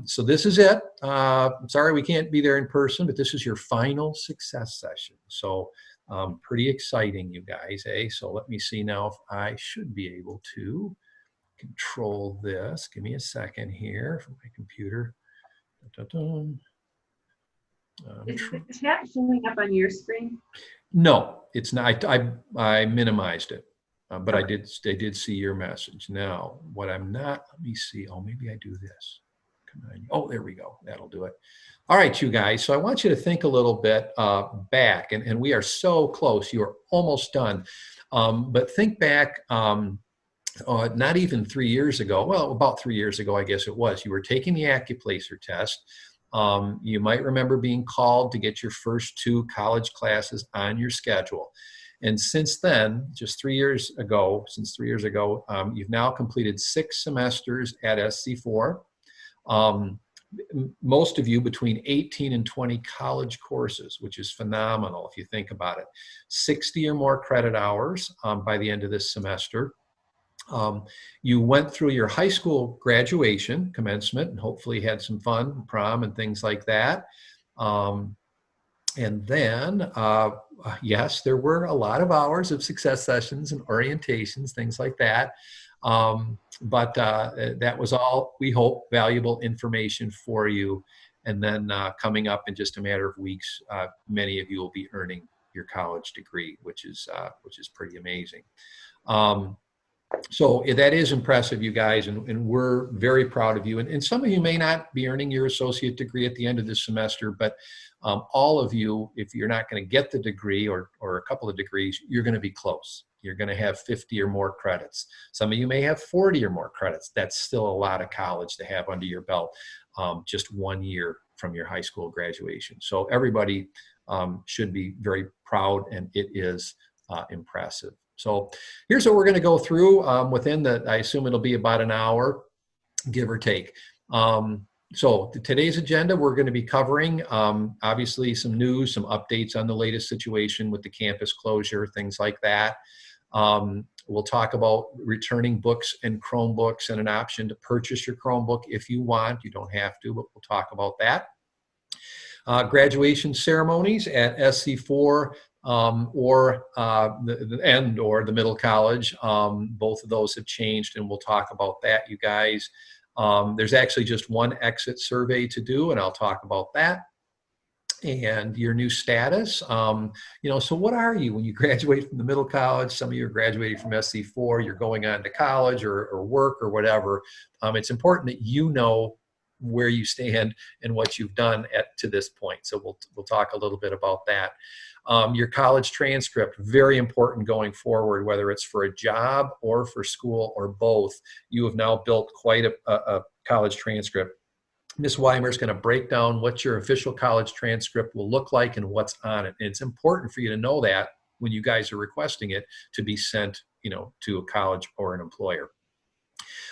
So this is it. I'm sorry we can't be there in person, but this is your final success session. So pretty exciting, you guys, eh? So let me see now if I should be able to control this. Give me a second here for my computer. Dun, dun, dun. Is the chat showing up on your screen? No, it's not. I minimized it, but Okay. I did see your message. Now, what I'm not, let me see. Oh, maybe I do this. Oh, there we go. That'll do it. All right, you guys. So I want you to think a little bit back, and we are so close. You are almost done. But think back, not even 3 years ago. Well, about 3 years ago, I guess it was. You were taking the Accuplacer test. You might remember being called to get your first 2 college classes on your schedule. And since then, just 3 years ago, you've now completed 6 semesters at SC4. Most of you between 18 and 20 college courses, which is phenomenal if you think about it. 60 or more credit hours by the end of this semester. You went through your high school graduation, commencement, and hopefully had some fun, prom and things like that. And then, yes, there were a lot of hours of success sessions and orientations, things like that. But that was all, we hope, valuable information for you. And then coming up in just a matter of weeks, many of you will be earning your college degree, which is pretty amazing. So that is impressive, you guys, and we're very proud of you. And some of you may not be earning your associate degree at the end of this semester, but all of you, if you're not going to get the degree or a couple of degrees, you're going to be close. You're going to have 50 or more credits. Some of you may have 40 or more credits. That's still a lot of college to have under your belt, just 1 year from your high school graduation. So everybody should be very proud, and it is impressive. So here's what we're going to go through within the, I assume it'll be about an hour, give or take. So today's agenda, we're going to be covering obviously some news, some updates on the latest situation with the campus closure, things like that. We'll talk about returning books and Chromebooks and an option to purchase your Chromebook if you want. You don't have to, but we'll talk about that. Graduation ceremonies at SC4 or the middle college. Both of those have changed, and we'll talk about that, you guys. There's actually just one exit survey to do, and I'll talk about that. And your new status. So what are you when you graduate from the middle college? Some of you are graduating from SC4, you're going on to college or work or whatever. It's important that you know where you stand and what you've done to this point. So we'll talk a little bit about that. Your college transcript, very important going forward, whether it's for a job or for school or both. You have now built quite a college transcript. Ms. Weimer is going to break down what your official college transcript will look like and what's on it. And it's important for you to know that when you guys are requesting it to be sent, to a college or an employer.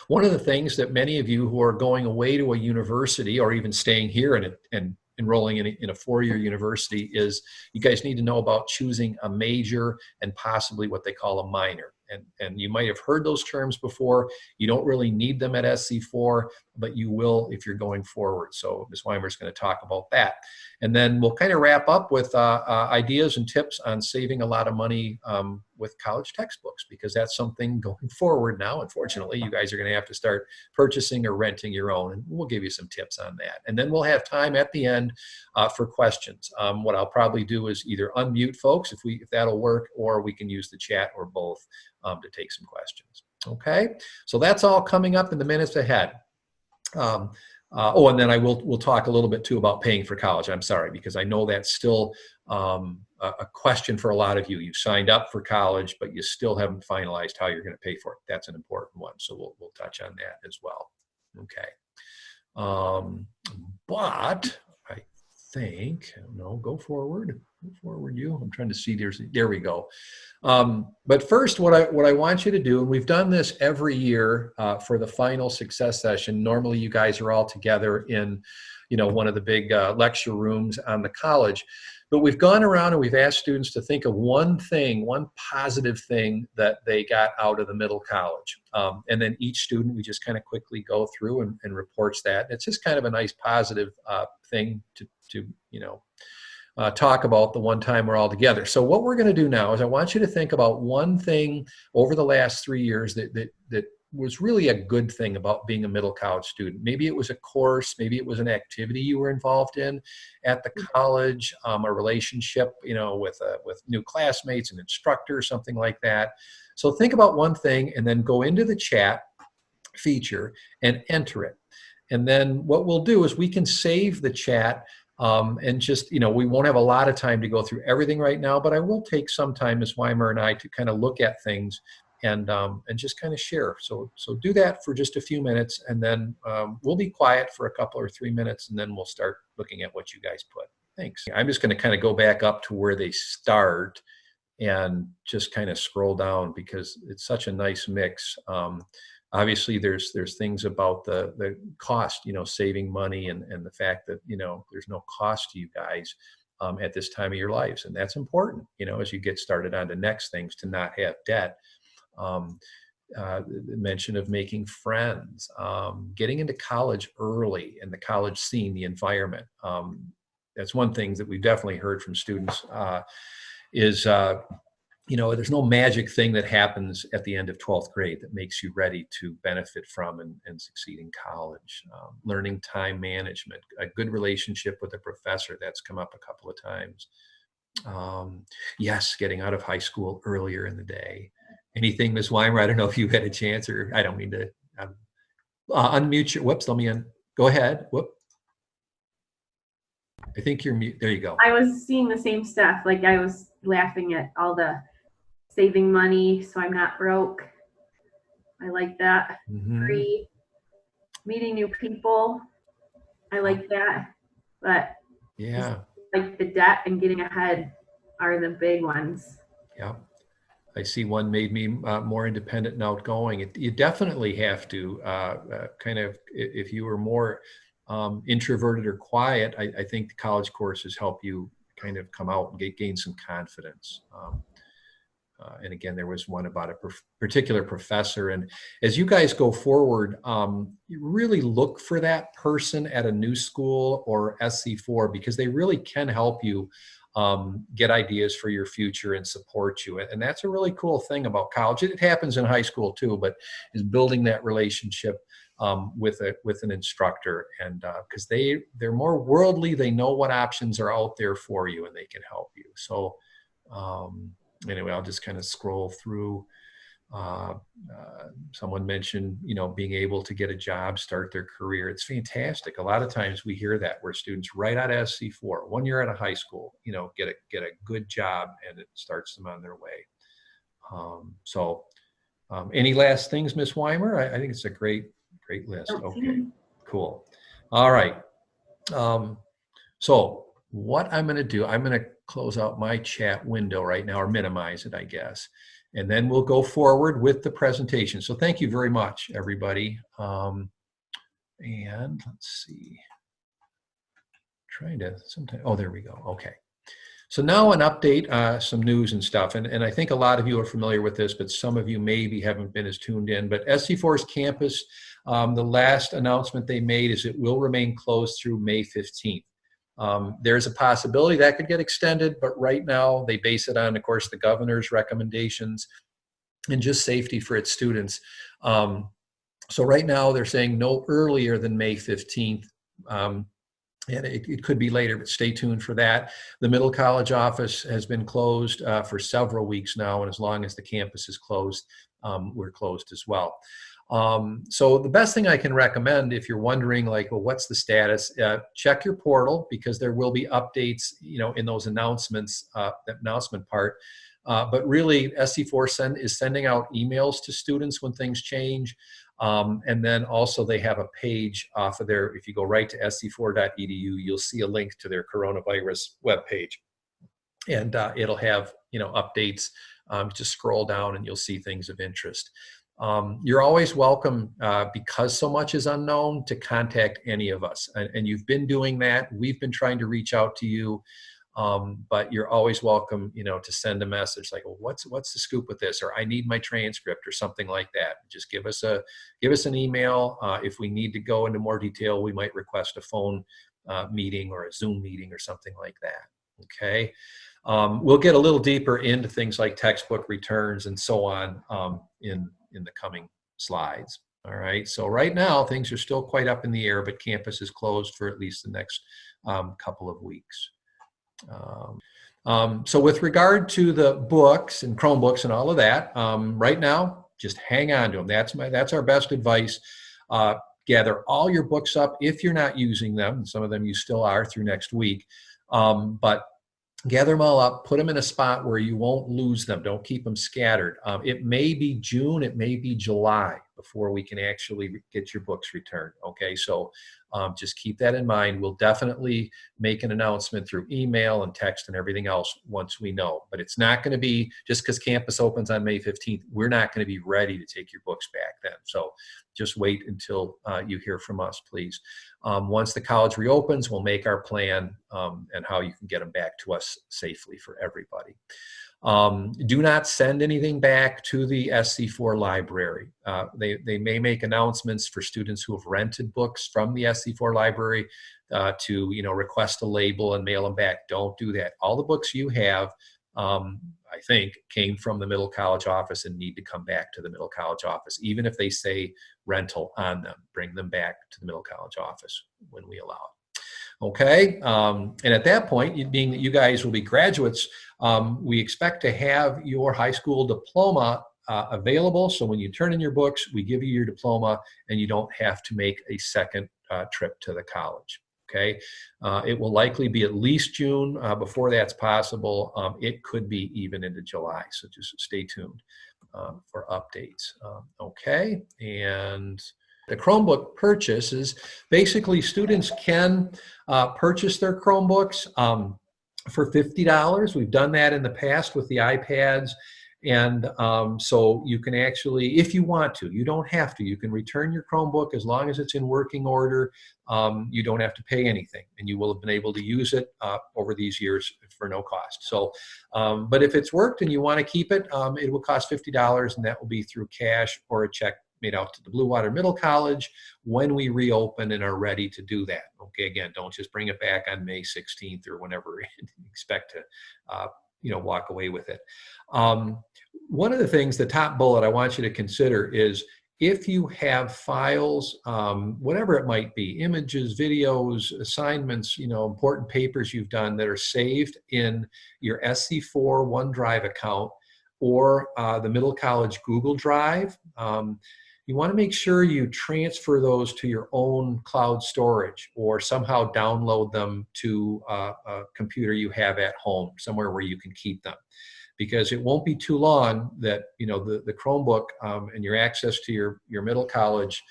One of the things that many of you who are going away to a university or even staying here and enrolling in a 4-year university is you guys need to know about choosing a major and possibly what they call a minor. And you might have heard those terms before. You don't really need them at SC4, but you will if you're going forward. So Ms. Weimer is going to talk about that. And then we'll kind of wrap up with ideas and tips on saving a lot of money with college textbooks, because that's something going forward now. Unfortunately, you guys are going to have to start purchasing or renting your own, and we'll give you some tips on that. And then we'll have time at the end for questions. What I'll probably do is either unmute folks if that'll work, or we can use the chat or both to take some questions. Okay, so that's all coming up in the minutes ahead. And then we'll talk a little bit too about paying for college. I'm sorry, because I know that's still a question for a lot of you. You signed up for college, but you still haven't finalized how you're going to pay for it. That's an important one, so we'll touch on that as well. Okay, but I think, no, go forward. Move forward you. I'm trying to see, there we go. But first, what I want you to do, and we've done this every year for the final success session. Normally, you guys are all together in, one of the big lecture rooms on the college. But we've gone around and we've asked students to think of one thing, one positive thing that they got out of the middle college. And then each student, we just kind of quickly go through and reports that. It's just kind of a nice positive thing to talk about the one time we're all together. So what we're going to do now is I want you to think about one thing over the last 3 years that was really a good thing about being a middle college student. Maybe it was a course, maybe it was an activity you were involved in at the college, a relationship, with new classmates, an instructor, something like that. So think about one thing and then go into the chat feature and enter it. And then what we'll do is we can save the chat and just, we won't have a lot of time to go through everything right now, but I will take some time, Ms. Weimer and I, to kind of look at things and just kind of share. So do that for just a few minutes, and then we'll be quiet for a couple or 3 minutes, and then we'll start looking at what you guys put. Thanks. I'm just going to kind of go back up to where they start and just kind of scroll down because it's such a nice mix. Obviously, there's things about the cost, saving money and the fact that, there's no cost to you guys at this time of your lives. And that's important, as you get started on the next things, to not have debt. The mention of making friends, getting into college early and the college scene, the environment. That's one thing that we've definitely heard from students is there's no magic thing that happens at the end of 12th grade that makes you ready to benefit from and succeed in college. Learning time management, a good relationship with a professor, that's come up a couple of times. Yes, getting out of high school earlier in the day. Anything, Ms. Weimer? I don't know if you had a chance, or I don't mean to unmute your, whoops, let me go ahead. Whoop. I think you're mute. There you go. I was seeing the same stuff. Like I was laughing at all the saving money so I'm not broke. I like that. Free meeting new people. I like that. But yeah, like the debt and getting ahead are the big ones. Yeah. I see one made me more independent and outgoing. You definitely have to kind of, if you were more introverted or quiet, I think the college courses help you kind of come out and gain some confidence. And again, there was one about a particular professor. And as you guys go forward, you really look for that person at a new school or SC4, because they really can help you get ideas for your future and support you. And that's a really cool thing about college. It happens in high school too, but is building that relationship with an instructor, and because they're more worldly, they know what options are out there for you, and they can help you. So anyway, I'll just kind of scroll through. Someone mentioned, being able to get a job, start their career. It's fantastic. A lot of times we hear that where students right out of SC4, 1 year out of high school, get a good job, and it starts them on their way. Any last things, Ms. Weimer? I think it's a great list. Okay, cool. All right. So what I'm going to do, I'm going to close out my chat window right now, or minimize it, I guess. And then we'll go forward with the presentation. So thank you very much, everybody. And let's see. Oh, there we go. Okay. So now an update, some news and stuff. And I think a lot of you are familiar with this, but some of you maybe haven't been as tuned in. But SC4's campus, the last announcement they made is it will remain closed through May 15th. There's a possibility that could get extended, but right now they base it on, of course, the governor's recommendations and just safety for its students. So right now they're saying no earlier than May 15th. And it could be later, but stay tuned for that. The middle college office has been closed for several weeks now, and as long as the campus is closed, we're closed as well. So the best thing I can recommend, if you're wondering, like, well, what's the status? Check your portal, because there will be updates, in those announcements, that announcement part. But really, SC4 is sending out emails to students when things change. And then also they have a page off of there. If you go right to sc4.edu, you'll see a link to their coronavirus webpage. and it'll have, updates. Just scroll down and you'll see things of interest. You're always welcome, because so much is unknown, to contact any of us. And you've been doing that. We've been trying to reach out to you. But you're always welcome, to send a message like, well, what's the scoop with this? Or I need my transcript or something like that. Just give us an email. If we need to go into more detail, we might request a phone meeting or a Zoom meeting or something like that. Okay. We'll get a little deeper into things like textbook returns and so on in the coming slides. All right. So right now things are still quite up in the air, but campus is closed for at least the next couple of weeks. So with regard to the books and Chromebooks and all of that, right now, just hang on to them. That's our best advice. Gather all your books up if you're not using them. And some of them you still are through next week. But gather them all up, put them in a spot where you won't lose them. Don't keep them scattered. It may be June, it may be July before we can actually get your books returned. Okay, so just keep that in mind. We'll definitely make an announcement through email and text and everything else once we know. But it's not going to be, just because campus opens on May 15th, we're not going to be ready to take your books back then. So just wait until you hear from us, please. Once the college reopens, we'll make our plan and how you can get them back to us safely for everybody. Do not send anything back to the SC4 library. They may make announcements for students who have rented books from the SC4 library to request a label and mail them back. Don't do that. All the books you have, I think, came from the Middle College office and need to come back to the Middle College office. Even if they say rental on them, bring them back to the Middle College office when we allow it. Okay, and at that point, being that you guys will be graduates, we expect to have your high school diploma available. So when you turn in your books, we give you your diploma and you don't have to make a second trip to the college. Okay, it will likely be at least June before that's possible. It could be even into July, so just stay tuned for updates. Okay, and the Chromebook purchase is basically students can purchase their Chromebooks for $50. We've done that in the past with the iPads. And so you can actually, if you want to, you don't have to, you can return your Chromebook as long as it's in working order. You don't have to pay anything, and you will have been able to use it over these years for no cost. So, but if it's worked and you want to keep it, it will cost $50, and that will be through cash or a check made out to the Blue Water Middle College when we reopen and are ready to do that. Okay, again, don't just bring it back on May 16th or whenever you expect to walk away with it. One of the things, the top bullet I want you to consider is if you have files, whatever it might be, images, videos, assignments, important papers you've done that are saved in your SC4 OneDrive account or the Middle College Google Drive, you want to make sure you transfer those to your own cloud storage or somehow download them to a computer you have at home, somewhere where you can keep them. Because it won't be too long that the Chromebook and your access to your Middle College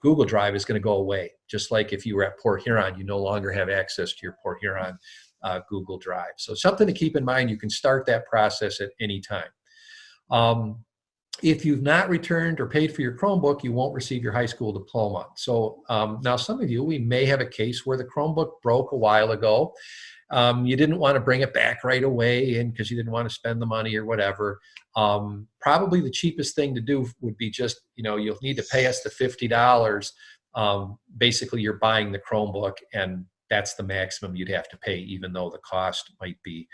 Google Drive is going to go away. Just like if you were at Port Huron, you no longer have access to your Port Huron Google Drive. So something to keep in mind. You can start that process at any time. If you've not returned or paid for your Chromebook, you won't receive your high school diploma. So now some of you, we may have a case where the Chromebook broke a while ago. You didn't want to bring it back right away and because you didn't want to spend the money or whatever. Probably the cheapest thing to do would be just, you'll need to pay us the $50. Basically, you're buying the Chromebook, and that's the maximum you'd have to pay, even though the cost might be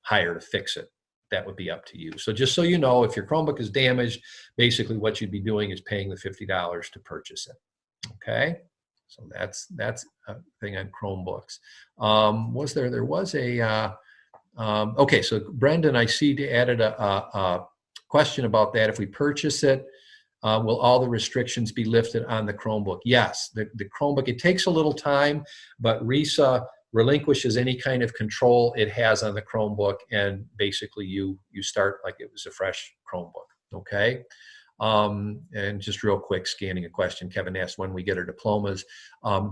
higher to fix it. That would be up to you. So just so you know, if your Chromebook is damaged, basically what you'd be doing is paying the $50 to purchase it. Okay, so that's a thing on Chromebooks. There was a okay, so Brendan, I see, added a question about that. If we purchase it, will all the restrictions be lifted on the Chromebook? Yes, the Chromebook, it takes a little time, but RESA relinquishes any kind of control it has on the Chromebook, and basically you start like it was a fresh Chromebook. Okay, and just real quick, scanning a question Kevin asked, when we get our diplomas,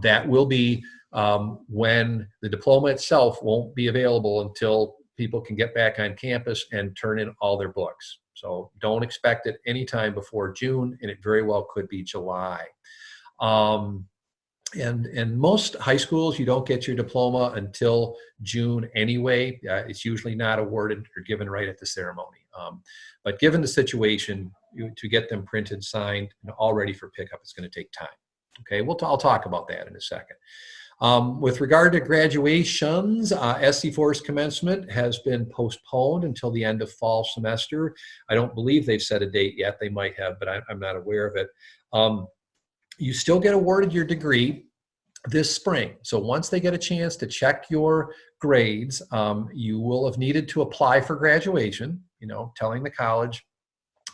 that will be when the diploma itself won't be available until people can get back on campus and turn in all their books. So don't expect it anytime before June, and it very well could be July. And most high schools, you don't get your diploma until June anyway. It's usually not awarded or given right at the ceremony. But given the situation, to get them printed, signed, and all ready for pickup, it's going to take time. Okay, I'll talk about that in a second. With regard to graduations, SC4's commencement has been postponed until the end of fall semester. I don't believe they've set a date yet. They might have, but I'm not aware of it. You still get awarded your degree this spring. So once they get a chance to check your grades, you will have needed to apply for graduation, telling the college,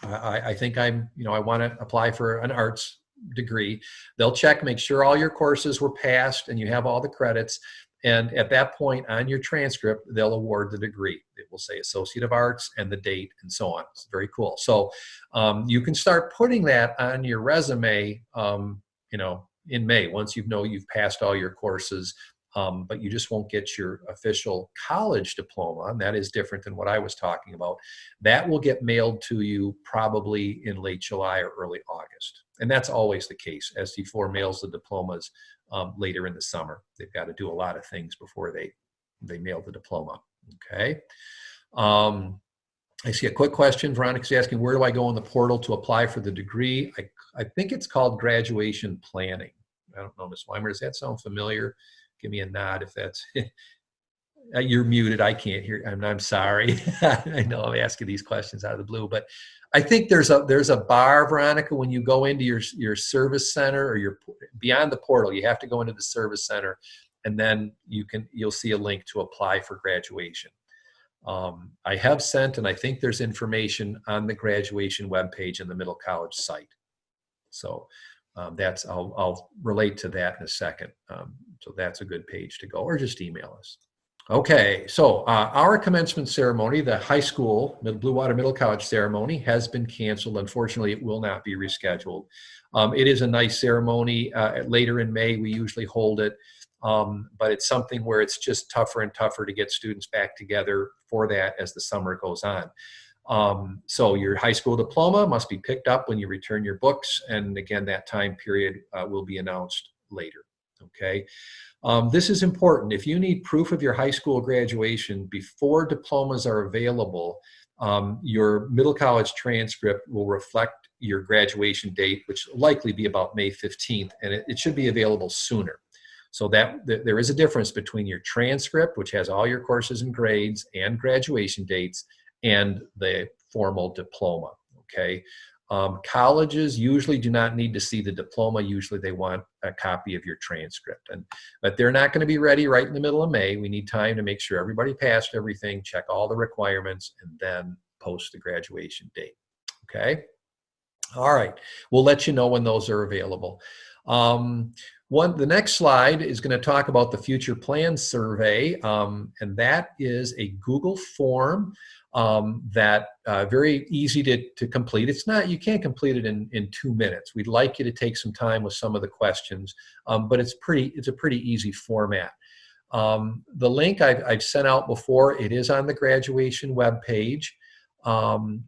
I think I want to apply for an arts degree. They'll check, make sure all your courses were passed and you have all the credits. And at that point on your transcript, they'll award the degree. It will say Associate of Arts and the date and so on. It's very cool. So you can start putting that on your resume, in May, once you've passed all your courses, but you just won't get your official college diploma. And that is different than what I was talking about. That will get mailed to you probably in late July or early August. And that's always the case. SC4 mails the diplomas later in the summer. They've got to do a lot of things before they mail the diploma. Okay. I see a quick question. Veronica's asking, where do I go in the portal to apply for the degree? I think it's called graduation planning. I don't know, Ms. Weimer, does that sound familiar? Give me a nod if that's, you're muted. I can't hear. I'm sorry. I know I'm asking these questions out of the blue, but I think there's a bar, Veronica, when you go into your service center or beyond the portal, you have to go into the service center, and then you'll see a link to apply for graduation. I have sent, and I think there's information on the graduation webpage in the Middle College site. So I'll relate to that in a second. So that's a good page to go, or just email us. Okay, so our commencement ceremony, the high school Blue Water Middle College ceremony, has been canceled. Unfortunately, it will not be rescheduled. It is a nice ceremony. Later in May, we usually hold it. But it's something where it's just tougher and tougher to get students back together for that as the summer goes on. So your high school diploma must be picked up when you return your books. And again, that time period will be announced later. Okay. This is important. If you need proof of your high school graduation before diplomas are available, your middle college transcript will reflect your graduation date, which will likely be about May 15th, and it should be available sooner. So that there is a difference between your transcript, which has all your courses and grades and graduation dates, and the formal diploma, okay? Colleges usually do not need to see the diploma. Usually they want a copy of your transcript. But they're not going to be ready right in the middle of May. We need time to make sure everybody passed everything, check all the requirements, and then post the graduation date, okay? All right, we'll let you know when those are available. The next slide is going to talk about the future plans survey, and that is a Google form that very easy to complete. It's not, you can't complete it in 2 minutes. We'd like you to take some time with some of the questions, but it's a pretty easy format. The link I've sent out before, it is on the graduation webpage. So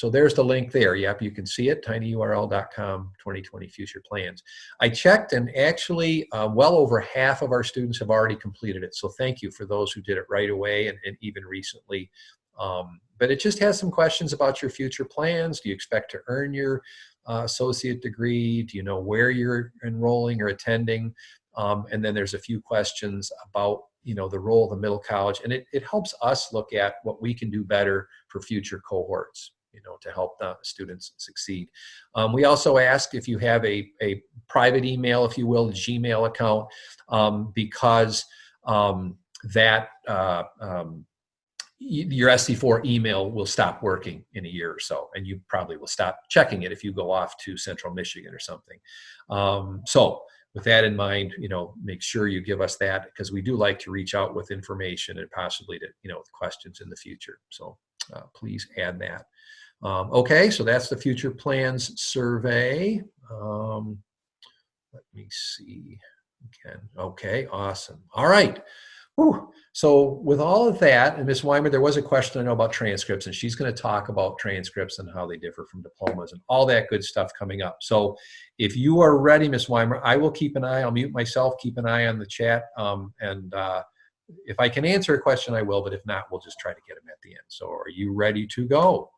there's the link there. Yep, you can see it, tinyurl.com 2020 future plans. I checked, and actually well over half of our students have already completed it. So thank you for those who did it right away and even recently. But it just has some questions about your future plans. Do you expect to earn your associate degree? Do you know where you're enrolling or attending? And then there's a few questions about the role of the middle college, and it helps us look at what we can do better for future cohorts, to help the students succeed. We also ask if you have a private email, if you will, a Gmail account, because your SC4 email will stop working in a year or so, and you probably will stop checking it if you go off to Central Michigan or something. So with that in mind, make sure you give us that, because we do like to reach out with information and possibly to, with questions in the future. So please add that. Okay, so that's the future plans survey. Let see again. Okay, awesome. All right. Whew. So with all of that, and Ms. Weimer, there was a question I know about transcripts, and she's going to talk about transcripts and how they differ from diplomas and all that good stuff coming up. So if you are ready, Ms. Weimer, I will keep an eye. I'll mute myself, keep an eye on the chat, and if I can answer a question, I will, but if not, we'll just try to get them at the end. So are you ready to go?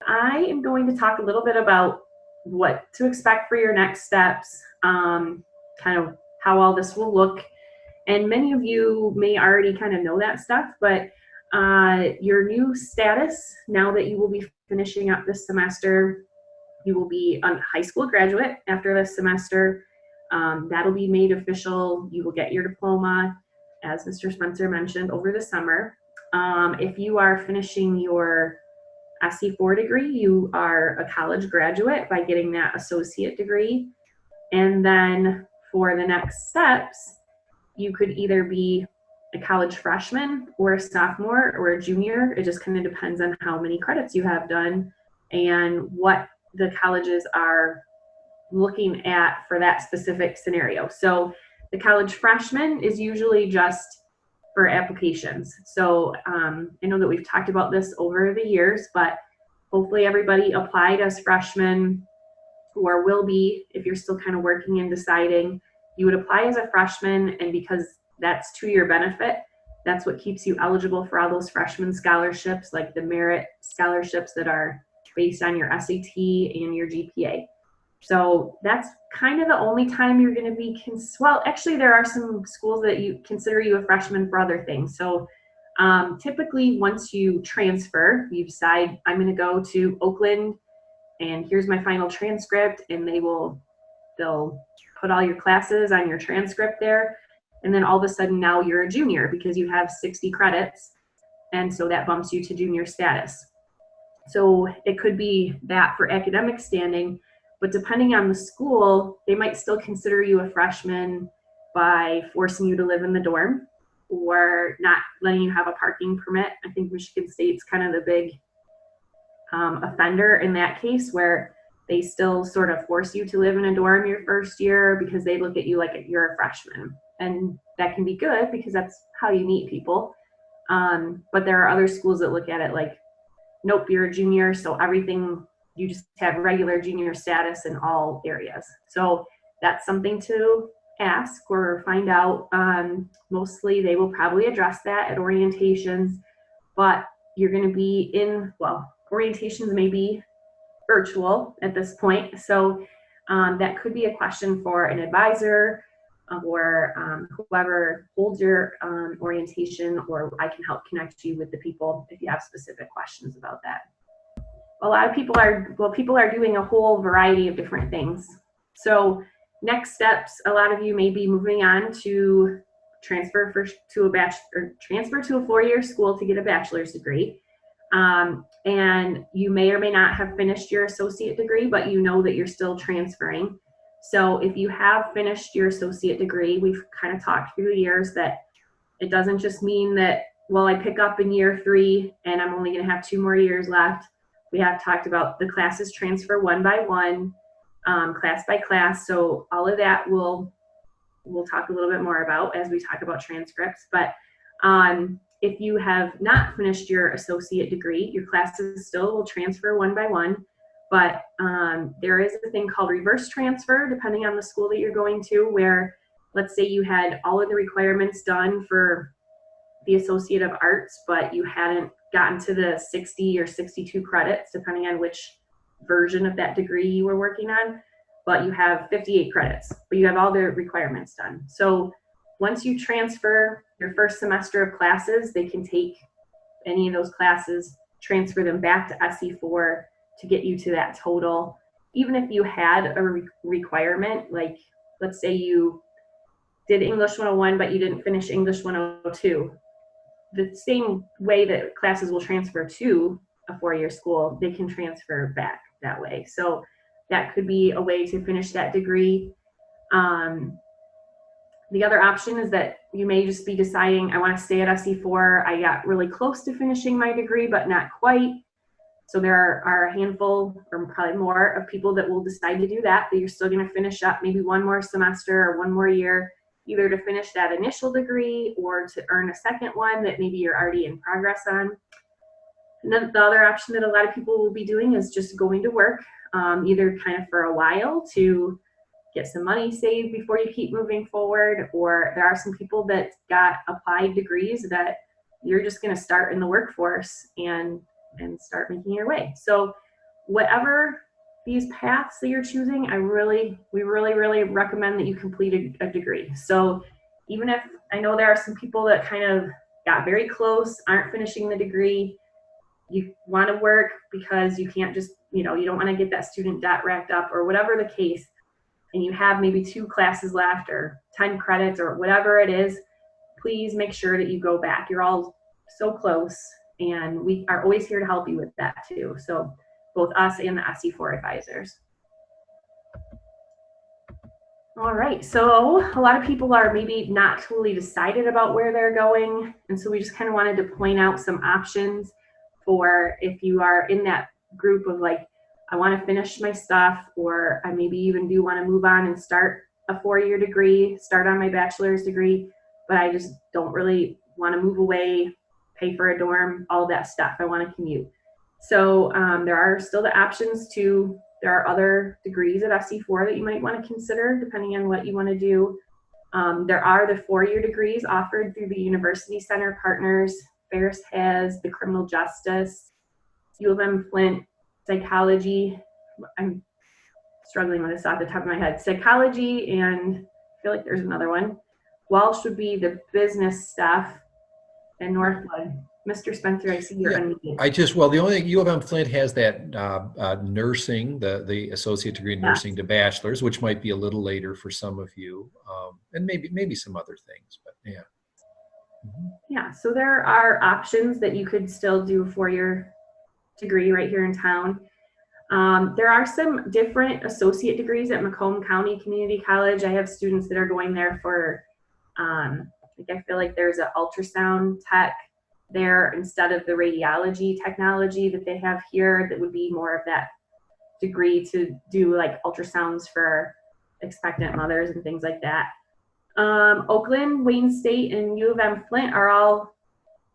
I am going to talk a little bit about what to expect for your next steps, kind of how all this will look. And many of you may already kind of know that stuff, but your new status, now that you will be finishing up this semester, you will be a high school graduate after this semester. That'll be made official. You will get your diploma, as Mr. Spencer mentioned, over the summer. If you are finishing your SC4 degree, you are a college graduate by getting that associate degree. And then for the next steps, you could either be a college freshman or a sophomore or a junior. It just kind of depends on how many credits you have done and what the colleges are looking at for that specific scenario. So the college freshman is usually just for applications. So I know that we've talked about this over the years, but hopefully everybody applied as freshmen or will be if you're still kind of working and deciding. You would apply as a freshman, and because that's to your benefit, that's what keeps you eligible for all those freshman scholarships, like the merit scholarships that are based on your SAT and your GPA. So that's kind of the only time you're going to be, well, actually there are some schools that you consider you a freshman for other things. So typically once you transfer, you decide I'm going to go to Oakland and here's my final transcript, and they'll put all your classes on your transcript there. And then all of a sudden now you're a junior because you have 60 credits. And so that bumps you to junior status. So it could be that for academic standing, but depending on the school, they might still consider you a freshman by forcing you to live in the dorm or not letting you have a parking permit. I think Michigan State's kind of the big offender in that case, where they still sort of force you to live in a dorm your first year because they look at you like you're a freshman. And that can be good because that's how you meet people. But there are other schools that look at it like, nope, you're a junior, so everything, you just have regular junior status in all areas. So that's something to ask or find out. Mostly they will probably address that at orientations, but you're going to be in, well, orientations may be virtual at this point. So that could be a question for an advisor or whoever holds your orientation, or I can help connect you with the people if you have specific questions about that. A lot of people are doing a whole variety of different things. So next steps, a lot of you may be moving on to transfer to a four-year school to get a bachelor's degree. And you may or may not have finished your associate degree, but you know that you're still transferring. So if you have finished your associate degree, we've kind of talked through the years that it doesn't just mean that, well, I pick up in year 3 and I'm only going to have 2 more years left. We have talked about the classes transfer one by one, class by class. So all of that we'll talk a little bit more about as we talk about transcripts. But if you have not finished your associate degree, your classes still will transfer one by one. But there is a thing called reverse transfer, depending on the school that you're going to, where let's say you had all of the requirements done for the Associate of Arts, but you hadn't gotten to the 60 or 62 credits, depending on which version of that degree you were working on, but you have 58 credits, but you have all the requirements done. So once you transfer your first semester of classes, they can take any of those classes, transfer them back to SC4 to get you to that total. Even if you had a requirement, like let's say you did English 101, but you didn't finish English 102, the same way that classes will transfer to a 4-year school, they can transfer back that way. So that could be a way to finish that degree. The other option is that you may just be deciding, I want to stay at SC4. I got really close to finishing my degree, but not quite. So there are a handful or probably more of people that will decide to do that, but you're still going to finish up maybe one more semester or one more year, either to finish that initial degree or to earn a second one that maybe you're already in progress on. And then the other option that a lot of people will be doing is just going to work, either kind of for a while to get some money saved before you keep moving forward, or there are some people that got applied degrees that you're just going to start in the workforce and start making your way. So whatever these paths that you're choosing, we really recommend that you complete a degree. So even if I know there are some people that kind of got very close, aren't finishing the degree, you want to work because you can't just, you don't want to get that student debt racked up or whatever the case, and you have maybe 2 classes left or 10 credits or whatever it is, please make sure that you go back. You're all so close, and we are always here to help you with that too. So both us and the SE4 advisors. All right, so a lot of people are maybe not totally decided about where they're going, and so we just kind of wanted to point out some options for if you are in that group of like, I want to finish my stuff, or I maybe even do want to move on and start a 4-year degree, start on my bachelor's degree, but I just don't really want to move away, pay for a dorm, all that stuff. I want to commute. So there are still the options there are other degrees at SE4 that you might want to consider depending on what you want to do. There are the 4-year degrees offered through the University Center partners. Ferris has the criminal justice, U of M Flint, psychology. I'm struggling with this off the top of my head. Psychology, and I feel like there's another one. Walsh would be the business stuff, and Northwood. Mr. Spencer, I see you're unmuted. The only thing, U of M Flint has that nursing, the associate degree in nursing to bachelor's, which might be a little later for some of you, and maybe some other things, but yeah. Mm-hmm. Yeah, so there are options that you could still do a 4-year degree right here in town. There are some different associate degrees at Macomb County Community College. I have students that are going there for, I feel like there's an ultrasound tech there instead of the radiology technology that they have here that would be more of that degree to do like ultrasounds for expectant mothers and things like that. Oakland, Wayne State, and U of M Flint are all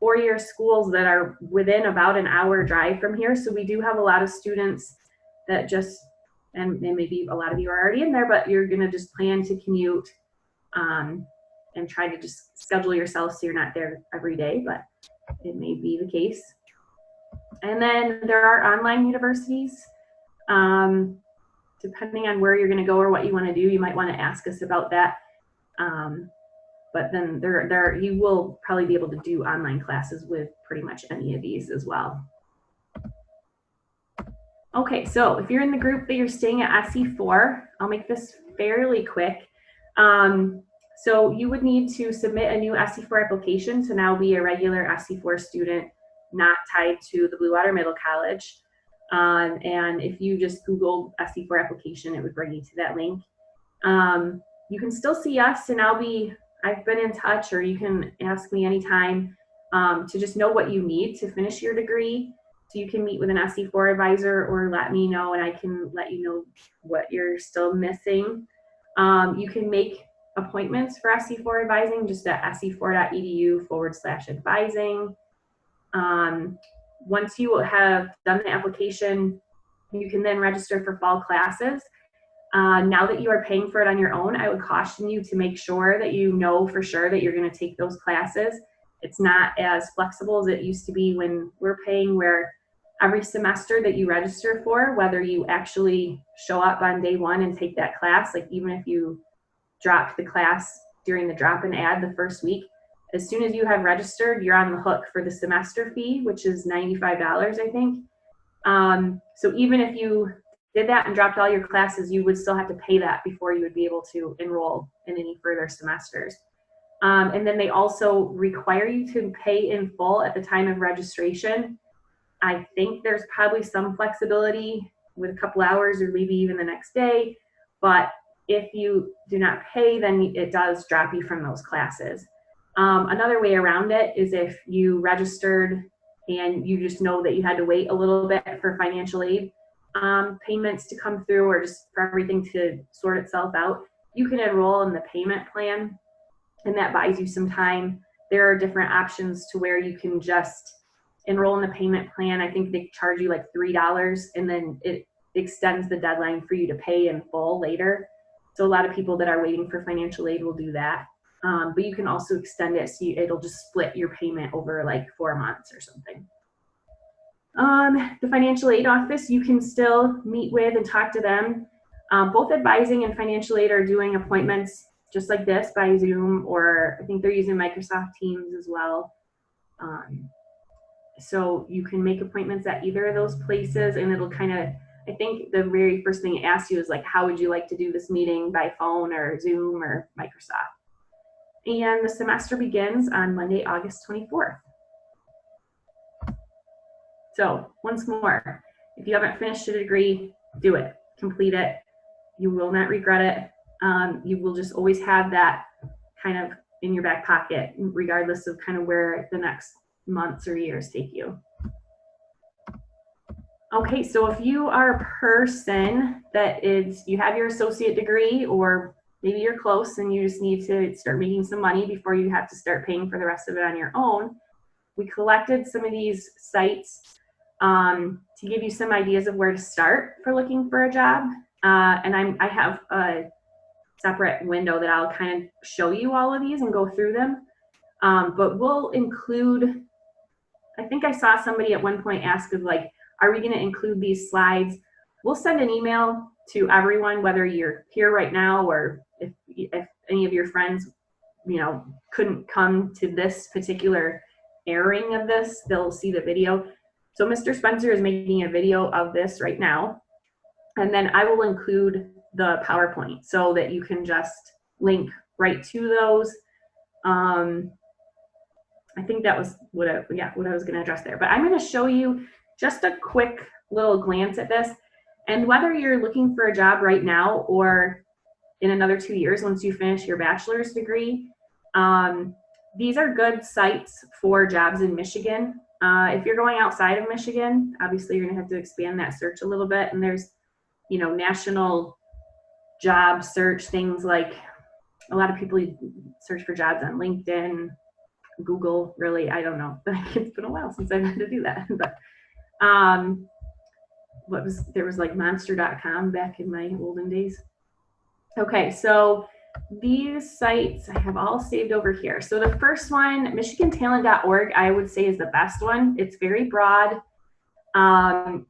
4-year schools that are within about an hour drive from here. So we do have a lot of students that just, and maybe a lot of you are already in there, but you're going to just plan to commute and try to just schedule yourself so you're not there every day, but it may be the case. And then there are online universities. Depending on where you're going to go or what you want to do, you might want to ask us about that. But then you will probably be able to do online classes with pretty much any of these as well. Okay, so if you're in the group that you're staying at SE4, I'll make this fairly quick. So you would need to submit a new SE4 application to now be a regular SE4 student, not tied to the Blue Water Middle College. And if you just Google SE4 application, it would bring you to that link. You can still see us, and I've been in touch, or you can ask me anytime to just know what you need to finish your degree. So you can meet with an SE4 advisor or let me know, and I can let you know what you're still missing. You can make appointments for SE4 advising just at se4.edu/advising. Once you have done the application, you can then register for fall classes. Now that you are paying for it on your own, I would caution you to make sure that you know for sure that you're going to take those classes. It's not as flexible as it used to be when we're paying, where every semester that you register for, whether you actually show up on day one and take that class, like even if you dropped the class during the drop and add the first week, as soon as you have registered, you're on the hook for the semester fee, which is $95, I think. So even if you did that and dropped all your classes, you would still have to pay that before you would be able to enroll in any further semesters. And then they also require you to pay in full at the time of registration. I think there's probably some flexibility with a couple hours or maybe even the next day, but if you do not pay, then it does drop you from those classes. Another way around it is if you registered and you just know that you had to wait a little bit for financial aid payments to come through, or just for everything to sort itself out, you can enroll in the payment plan, and that buys you some time. There are different options to where you can just enroll in the payment plan. I think they charge you like $3, and then it extends the deadline for you to pay in full later. So a lot of people that are waiting for financial aid will do that. But you can also extend it so it'll just split your payment over like 4 months or something. The financial aid office, you can still meet with and talk to them. Both advising and financial aid are doing appointments just like this by Zoom, or I think they're using Microsoft Teams as well. So you can make appointments at either of those places, and it'll kind of, I think the very first thing it asks you is like, how would you like to do this meeting, by phone or Zoom or Microsoft? And the semester begins on Monday, August 24th. So once more, if you haven't finished a degree, do it, complete it. You will not regret it. You will just always have that kind of in your back pocket, regardless of kind of where the next months or years take you. Okay, so if you are a person that you have your associate degree, or maybe you're close and you just need to start making some money before you have to start paying for the rest of it on your own, we collected some of these sites to give you some ideas of where to start for looking for a job. And I have a separate window that I'll kind of show you all of these and go through them. But we'll include, I think I saw somebody at one point ask of like, are we going to include these slides? We'll send an email to everyone, whether you're here right now or if any of your friends, couldn't come to this particular airing of this, they'll see the video. So Mr. Spencer is making a video of this right now. And then I will include the PowerPoint so that you can just link right to those. I think that was what I was going to address there. But I'm going to show you just a quick little glance at this. And whether you're looking for a job right now or in another 2 years once you finish your bachelor's degree, these are good sites for jobs in Michigan. If you're going outside of Michigan, obviously you're going to have to expand that search a little bit. And there's, national job search things like a lot of people search for jobs on LinkedIn, Google, really, I don't know. It's been a while since I've had to do that. But there was like monster.com back in my olden days. Okay, so these sites I have all saved over here. So the first one, michigantalent.org, I would say is the best one. It's very broad.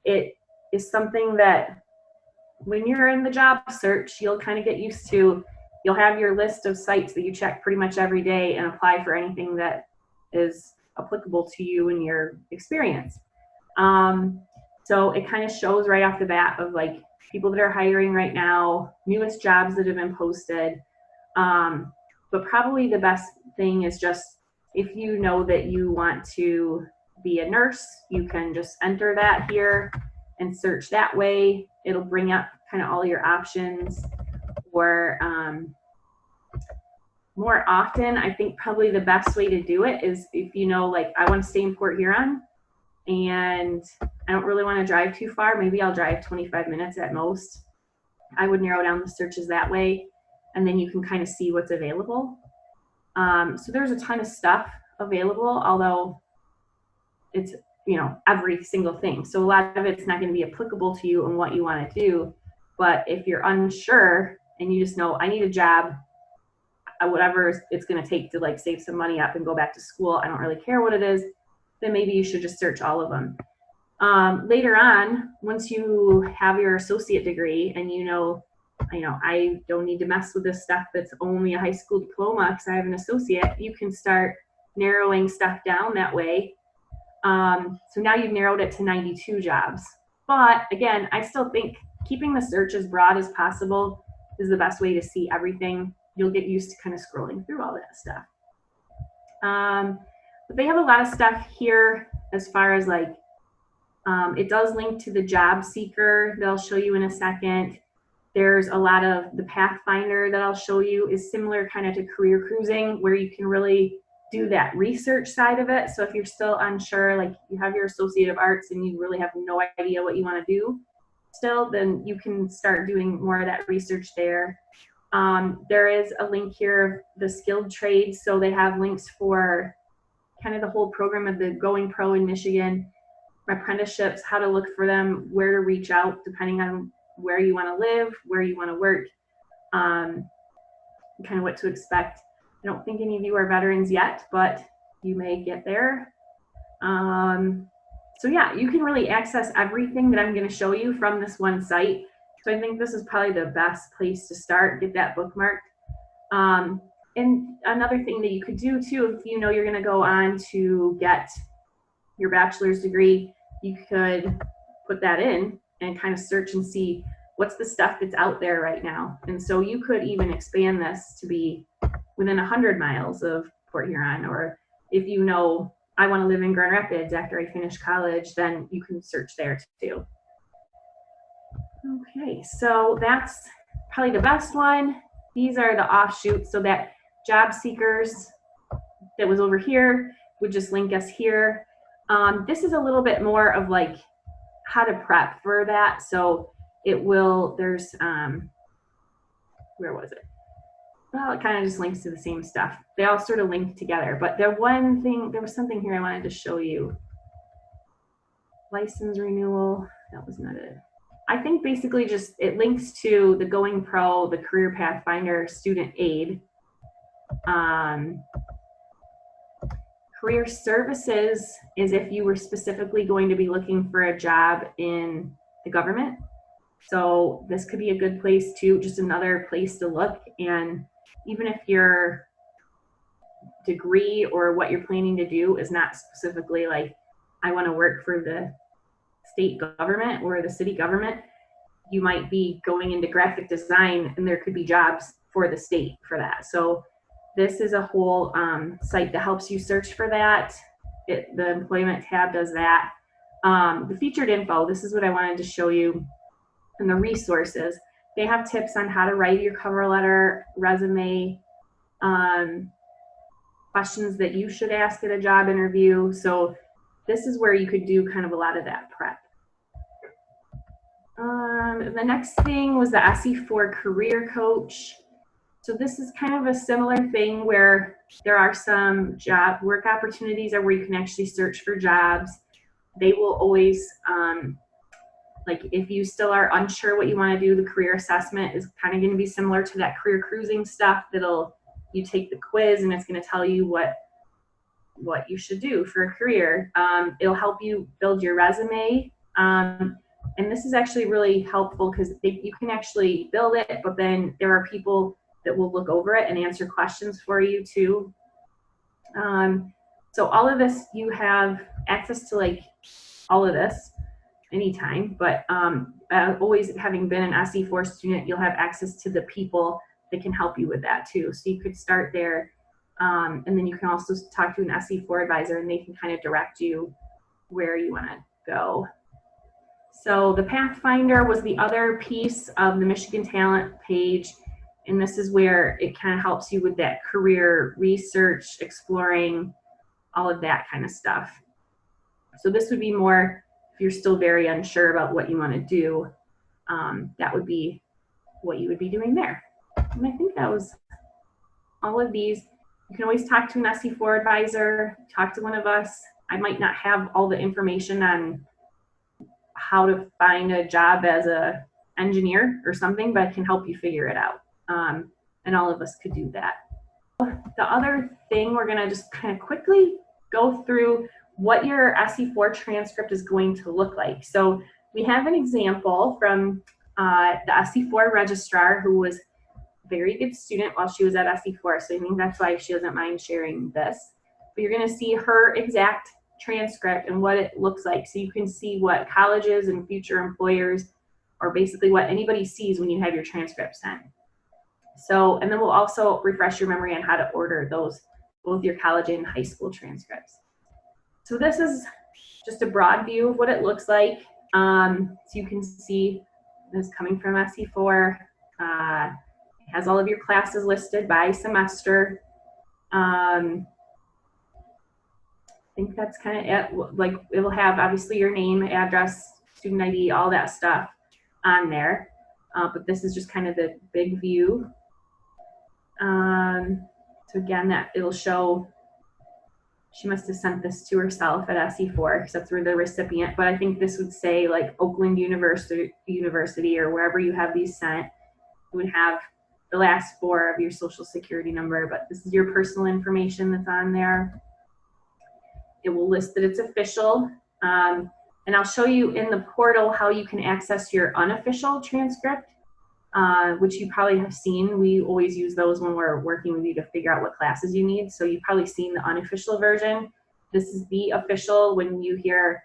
It is something that when you're in the job search, you'll kind of get used to. You'll have your list of sites that you check pretty much every day and apply for anything that is applicable to you and your experience. So it kind of shows right off the bat of like people that are hiring right now, newest jobs that have been posted. But probably the best thing is just if you know that you want to be a nurse, you can just enter that here and search that way. It'll bring up kind of all your options. Or more often, I think probably the best way to do it is if like I want to stay in Port Huron and I don't really want to drive too far, maybe I'll drive 25 minutes at most. I would narrow down the searches that way, and then you can kind of see what's available. So there's a ton of stuff available, although it's, every single thing. So a lot of it's not going to be applicable to you and what you want to do. But if you're unsure and you just know, I need a job, whatever it's going to take to like save some money up and go back to school, I don't really care what it is, then maybe you should just search all of them. Later on, once you have your associate degree and I don't need to mess with this stuff that's only a high school diploma because I have an associate, you can start narrowing stuff down that way. So now you've narrowed it to 92 jobs. But again, I still think keeping the search as broad as possible is the best way to see everything. You'll get used to kind of scrolling through all that stuff. But they have a lot of stuff here as far as like, it does link to the job seeker that I'll show you in a second. There's a lot of the Pathfinder that I'll show you is similar kind of to Career Cruising, where you can really do that research side of it. So if you're still unsure, like you have your Associate of Arts and you really have no idea what you want to do still, then you can start doing more of that research there. There is a link here of the skilled trades. So they have links for kind of the whole program of the Going Pro in Michigan, apprenticeships, how to look for them, where to reach out depending on where you want to live, where you want to work, kind of what to expect. I don't think any of you are veterans yet, but you may get there. So yeah, you can really access everything that I'm going to show you from this one site. So I think this is probably the best place to start, get that bookmarked. And another thing that you could do too, if you know you're going to go on to get your bachelor's degree, you could put that in and kind of search and see what's the stuff that's out there right now. And so you could even expand this to be within 100 miles of Port Huron, or if you know, I want to live in Grand Rapids after I finish college, then you can search there too. Okay, so that's probably the best one. These are the offshoots, so that job seekers that was over here would just link us here. This is a little bit more of like how to prep for that. So it will, there's, where was it? Well, it kind of just links to the same stuff. They all sort of link together, but there was something here I wanted to show you. License renewal, that was not it. I think basically just it links to the Going Pro, the Career Pathfinder Student Aid. Career Services is if you were specifically going to be looking for a job in the government. So this could be a good place to, just another place to look. And even if your degree or what you're planning to do is not specifically like, I want to work for the state government or the city government, you might be going into graphic design and there could be jobs for the state for that. So this is a whole site that helps you search for that. The employment tab does that. The featured info, this is what I wanted to show you. And the resources, they have tips on how to write your cover letter, resume, questions that you should ask at a job interview. So this is where you could do kind of a lot of that prep. The next thing was the SE4 Career Coach. So this is kind of a similar thing where there are some job work opportunities or where you can actually search for jobs. They will always, like if you still are unsure what you want to do, the career assessment is kind of going to be similar to that career cruising stuff. You take the quiz and it's going to tell you what you should do for a career. It'll help you build your resume. And this is actually really helpful because you can actually build it, but then there are people that will look over it and answer questions for you too. So all of this, you have access to like all of this anytime, but always having been an SE4 student, you'll have access to the people that can help you with that too. So you could start there. And then you can also talk to an SE4 advisor and they can kind of direct you where you want to go. So the Pathfinder was the other piece of the Michigan Talent page. And this is where it kind of helps you with that career research, exploring all of that kind of stuff. So this would be more if you're still very unsure about what you want to do, that would be what you would be doing there. And I think that was all of these. You can always talk to an SE4 advisor, talk to one of us. I might not have all the information on how to find a job as an engineer or something, but I can help you figure it out. And all of us could do that. The other thing, we're going to just kind of quickly go through what your SE4 transcript is going to look like. So we have an example from the SE4 registrar who was a very good student while she was at SE4. So I think that's why she doesn't mind sharing this. But you're going to see her exact transcript and what it looks like. So you can see what colleges and future employers, or basically what anybody sees when you have your transcript sent. So, and then we'll also refresh your memory on how to order those, both your college and high school transcripts. So this is just a broad view of what it looks like. So you can see this coming from SE4. It has all of your classes listed by semester. think that's kind of it. Like, it will have obviously your name, address, student ID, all that stuff on there. But this is just kind of the big view. So again, that it'll show she must have sent this to herself at SE4 because that's where the recipient, but I think this would say like Oakland University or wherever you have these sent. It would have the last 4 of your social security number, but this is your personal information that's on there. It will list that it's official. And I'll show you in the portal how you can access your unofficial transcript, which you probably have seen. We always use those when we're working with you to figure out what classes you need. So you've probably seen the unofficial version. This is the official. When you hear,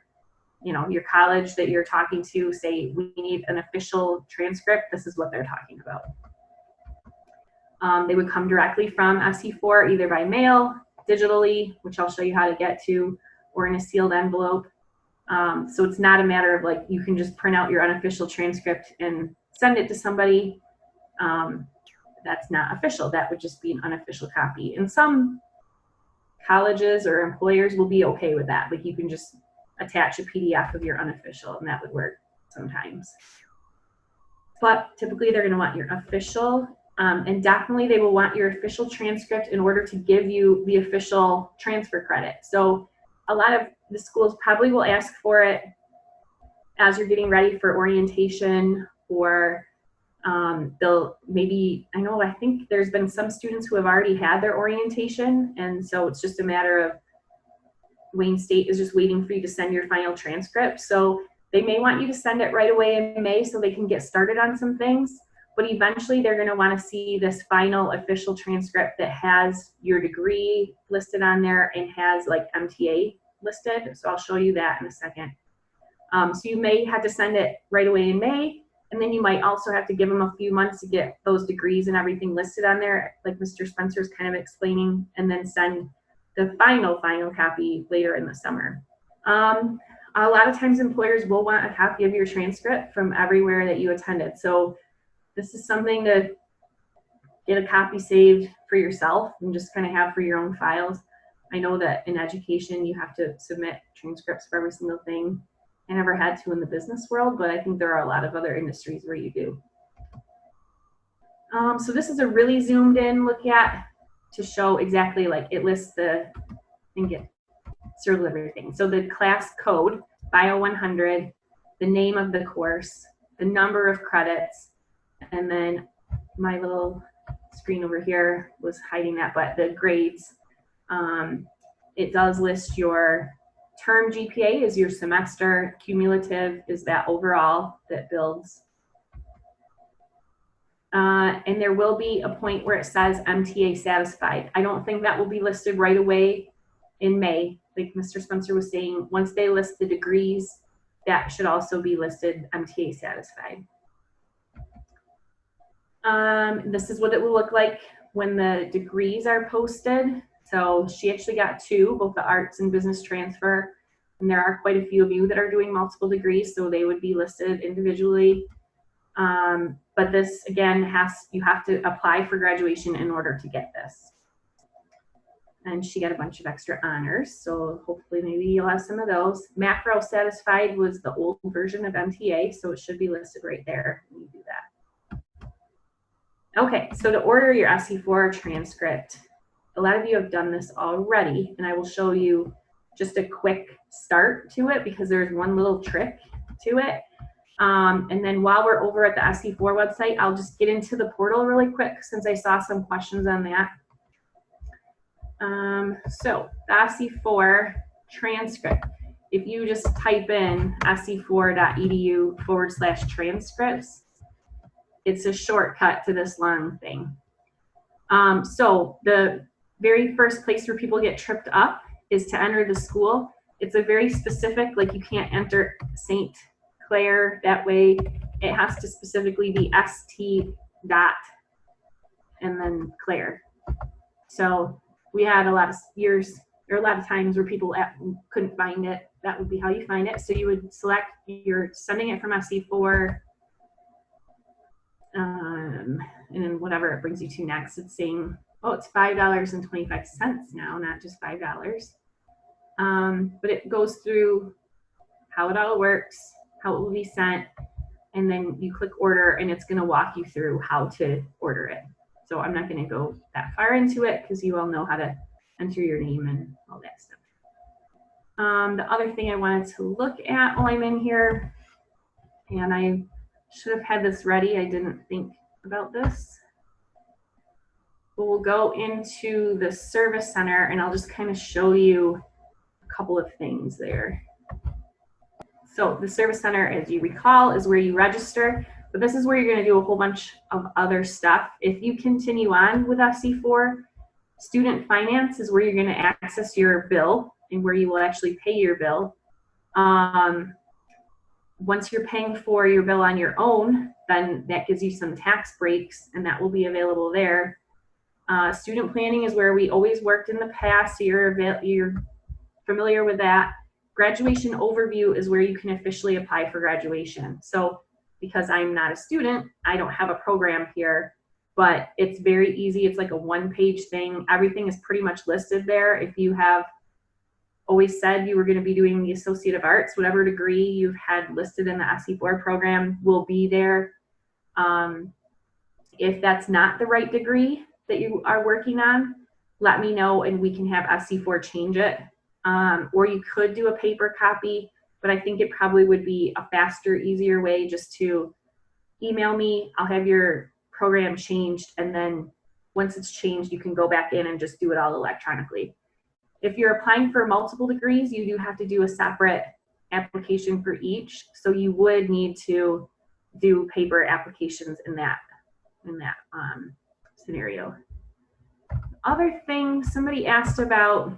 you know, your college that you're talking to say, we need an official transcript, this is what they're talking about. They would come directly from SE4, either by mail, digitally, which I'll show you how to get to, or in a sealed envelope. So it's not a matter of like, you can just print out your unofficial transcript and send it to somebody. That's not official. That would just be an unofficial copy. And some colleges or employers will be okay with that. Like, you can just attach a PDF of your unofficial and that would work sometimes. But typically they're going to want your official, and definitely they will want your official transcript in order to give you the official transfer credit. So a lot of the schools probably will ask for it as you're getting ready for orientation, or they'll maybe, I think there's been some students who have already had their orientation, and so it's just a matter of Wayne State is just waiting for you to send your final transcript. So they may want you to send it right away in May so they can get started on some things, but eventually they're going to want to see this final official transcript that has your degree listed on there and has like MTA listed. So I'll show you that in a second. So you may have to send it right away in May, and then you might also have to give them a few months to get those degrees and everything listed on there, like Mr. Spencer's kind of explaining, and then send the final copy later in the summer. A lot of times employers will want a copy of your transcript from everywhere that you attended. So this is something to get a copy saved for yourself and just kind of have for your own files. I know that in education, you have to submit transcripts for every single thing. I never had to in the business world, but I think there are a lot of other industries where you do. So this is a really zoomed in look at to show exactly, like, it lists the, and get circle everything. So the class code, Bio 100, the name of the course, the number of credits, and then my little screen over here was hiding that, but the grades. It does list your term GPA is your semester, cumulative is that overall that builds. And there will be a point where it says MTA satisfied. I don't think that will be listed right away in May. Like Mr. Spencer was saying, once they list the degrees, that should also be listed MTA satisfied. This is what it will look like when the degrees are posted. So she actually got 2, both the arts and business transfer. And there are quite a few of you that are doing multiple degrees, so they would be listed individually. But this, again, you have to apply for graduation in order to get this. And she got a bunch of extra honors, so hopefully maybe you'll have some of those. Macro satisfied was the old version of MTA, so it should be listed right there when you do that. Okay, so to order your SE4 transcript, a lot of you have done this already, and I will show you just a quick start to it because there's one little trick to it. And then while we're over at the SE4 website, I'll just get into the portal really quick since I saw some questions on that. So the SE4 transcript, if you just type in se4.edu/transcripts, it's a shortcut to this long thing. So the very first place where people get tripped up is to enter the school. It's a very specific, like, you can't enter St. Clair that way. It has to specifically be ST dot and then Clair. So we had a lot of years, or a lot of times where people couldn't find it. That would be how you find it. So you would select, you're sending it from SE4, and then whatever it brings you to next. It's saying, oh, it's $5.25 now, not just $5. But it goes through how it all works, how it will be sent, and then you click order and it's going to walk you through how to order it. So I'm not going to go that far into it because you all know how to enter your name and all that stuff. The other thing I wanted to look at while I'm in here, and I should have had this ready, I didn't think about this. But we'll go into the service center and I'll just kind of show you a couple of things there. So the service center, as you recall, is where you register, but this is where you're going to do a whole bunch of other stuff. If you continue on with SC4, student finance is where you're going to access your bill and where you will actually pay your bill. Once you're paying for your bill on your own, then that gives you some tax breaks and that will be available there. Student planning is where we always worked in the past, so you're familiar with that. Graduation overview is where you can officially apply for graduation. So because I'm not a student, I don't have a program here, but it's very easy. It's like a one-page thing. Everything is pretty much listed there. If you have always said you were going to be doing the Associate of Arts, whatever degree you've had listed in the SC4 program will be there. If that's not the right degree that you are working on, let me know and we can have SC4 change it. Or you could do a paper copy, but I think it probably would be a faster, easier way just to email me. I'll have your program changed, and then once it's changed, you can go back in and just do it all electronically. If you're applying for multiple degrees, you do have to do a separate application for each, so you would need to do paper applications in that scenario. Other thing, somebody asked about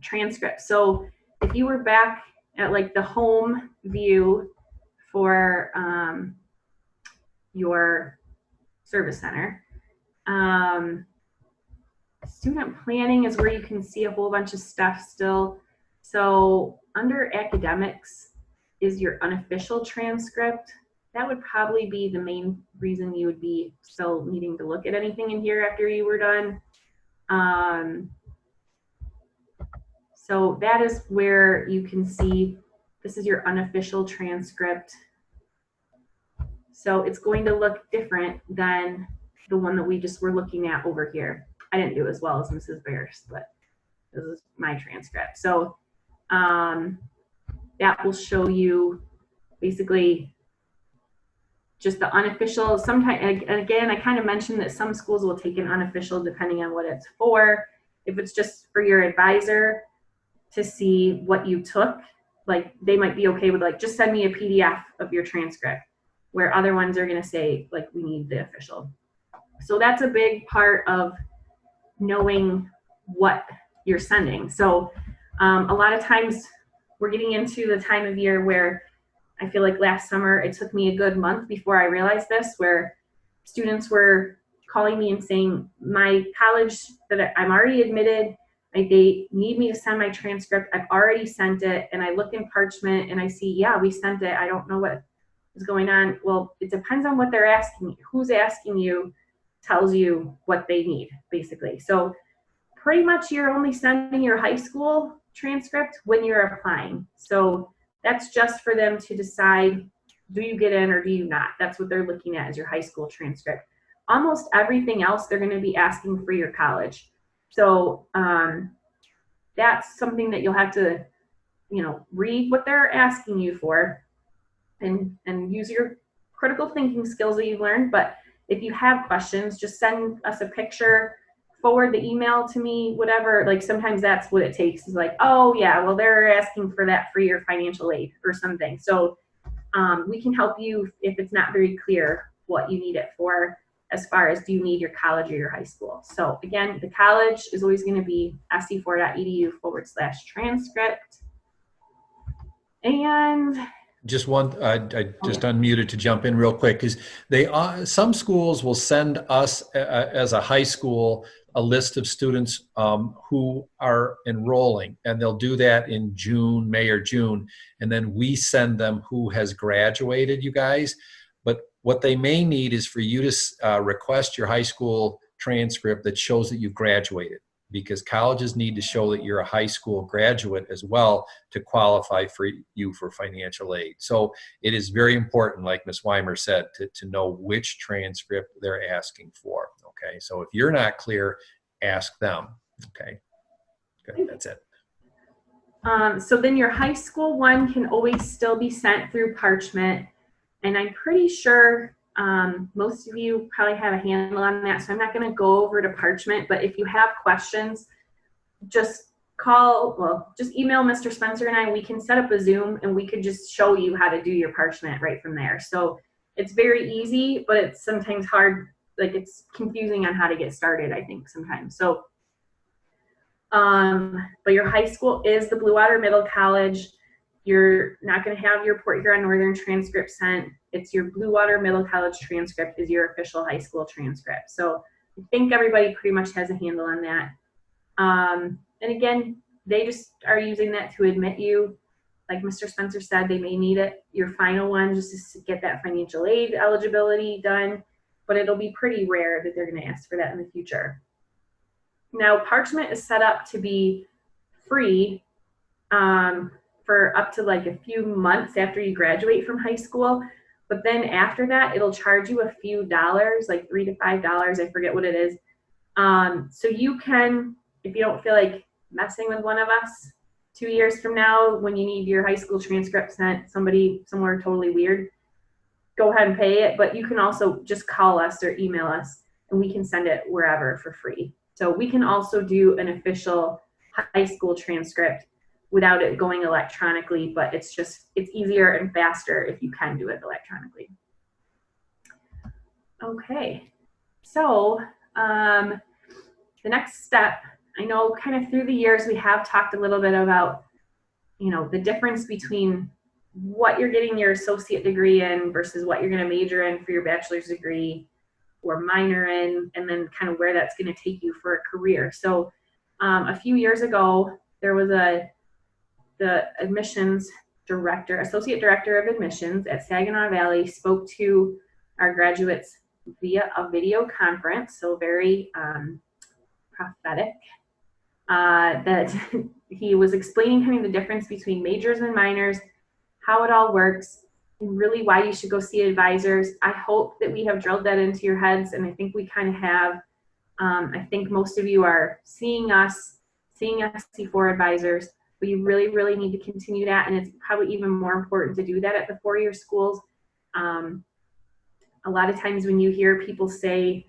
transcripts. So if you were back at like the home view for your service center, student planning is where you can see a whole bunch of stuff still. So under academics is your unofficial transcript. That would probably be the main reason you would be still needing to look at anything in here after you were done. So that is where you can see this is your unofficial transcript. So it's going to look different than the one that we just were looking at over here. I didn't do as well as Mrs. Bears, but this is my transcript. So that will show you basically just the unofficial. Sometimes, again, I kind of mentioned that some schools will take an unofficial depending on what it's for. If it's just for your advisor to see what you took, like they might be okay with like, just send me a PDF of your transcript, where other ones are going to say like, we need the official. So that's a big part of knowing what you're sending. So a lot of times we're getting into the time of year where I feel like last summer, it took me a good month before I realized this, where students were calling me and saying, my college that I'm already admitted, they need me to send my transcript. I've already sent it. And I look in Parchment and I see, yeah, we sent it. I don't know what is going on. Well, it depends on what they're asking. Who's asking you tells you what they need, basically. So pretty much you're only sending your high school transcript when you're applying. So that's just for them to decide, do you get in or do you not? That's what they're looking at as your high school transcript. Almost everything else, they're going to be asking for your college. So that's something that you'll have to, read what they're asking you for and use your critical thinking skills that you've learned. But if you have questions, just send us a picture, forward the email to me, whatever. Like sometimes that's what it takes, is like, oh yeah, well, they're asking for that for your financial aid or something. So we can help you if it's not very clear what you need it for, as far as do you need your college or your high school. So again, the college is always going to be sc4.edu/transcript. And just one, I just unmuted to jump in real quick, because some schools will send us as a high school a list of students who are enrolling, and they'll do that in June, May or June, and then we send them who has graduated, you guys. But what they may need is for you to request your high school transcript that shows that you've graduated. because colleges need to show that you're a high school graduate as well to qualify for you for financial aid. So it is very important, like Ms. Weimer said, to know which transcript they're asking for. Okay, so if you're not clear, ask them. Okay, good, that's it. So then your high school one can always still be sent through Parchment. And I'm pretty sure most of you probably have a handle on that. So I'm not going to go over to Parchment, but if you have questions, just just email Mr. Spencer and I. We can set up a Zoom and we could just show you how to do your Parchment right from there. So it's very easy, but it's sometimes hard. Like it's confusing on how to get started, I think sometimes. So but your high school is the Blue Water Middle College. You're not going to have your Port Huron Northern transcript sent. It's your Blue Water Middle College transcript is your official high school transcript. So I think everybody pretty much has a handle on that. And again, they just are using that to admit you. Like Mr. Spencer said, they may need it, your final one, just to get that financial aid eligibility done, but it'll be pretty rare that they're going to ask for that in the future. Now, Parchment is set up to be free for up to like a few months after you graduate from high school. But then after that, it'll charge you a few dollars, like $3 to $5. I forget what it is. So you can, if you don't feel like messing with one of us 2 years from now, when you need your high school transcript sent somebody somewhere totally weird, go ahead and pay it. But you can also just call us or email us and we can send it wherever for free. So we can also do an official high school transcript without it going electronically, but it's easier and faster if you can do it electronically. Okay, so the next step, I know kind of through the years we have talked a little bit about, the difference between what you're getting your associate degree in versus what you're going to major in for your bachelor's degree or minor in, and then kind of where that's going to take you for a career. So a few years ago, there was the admissions director, associate director of admissions at Saginaw Valley spoke to our graduates via a video conference, so very prophetic, that he was explaining kind of the difference between majors and minors, how it all works, and really why you should go see advisors. I hope that we have drilled that into your heads, and I think we kind of have. I think most of you are seeing SC4 advisors, but you really, really need to continue that, and it's probably even more important to do that at the four-year schools. A lot of times when you hear people say,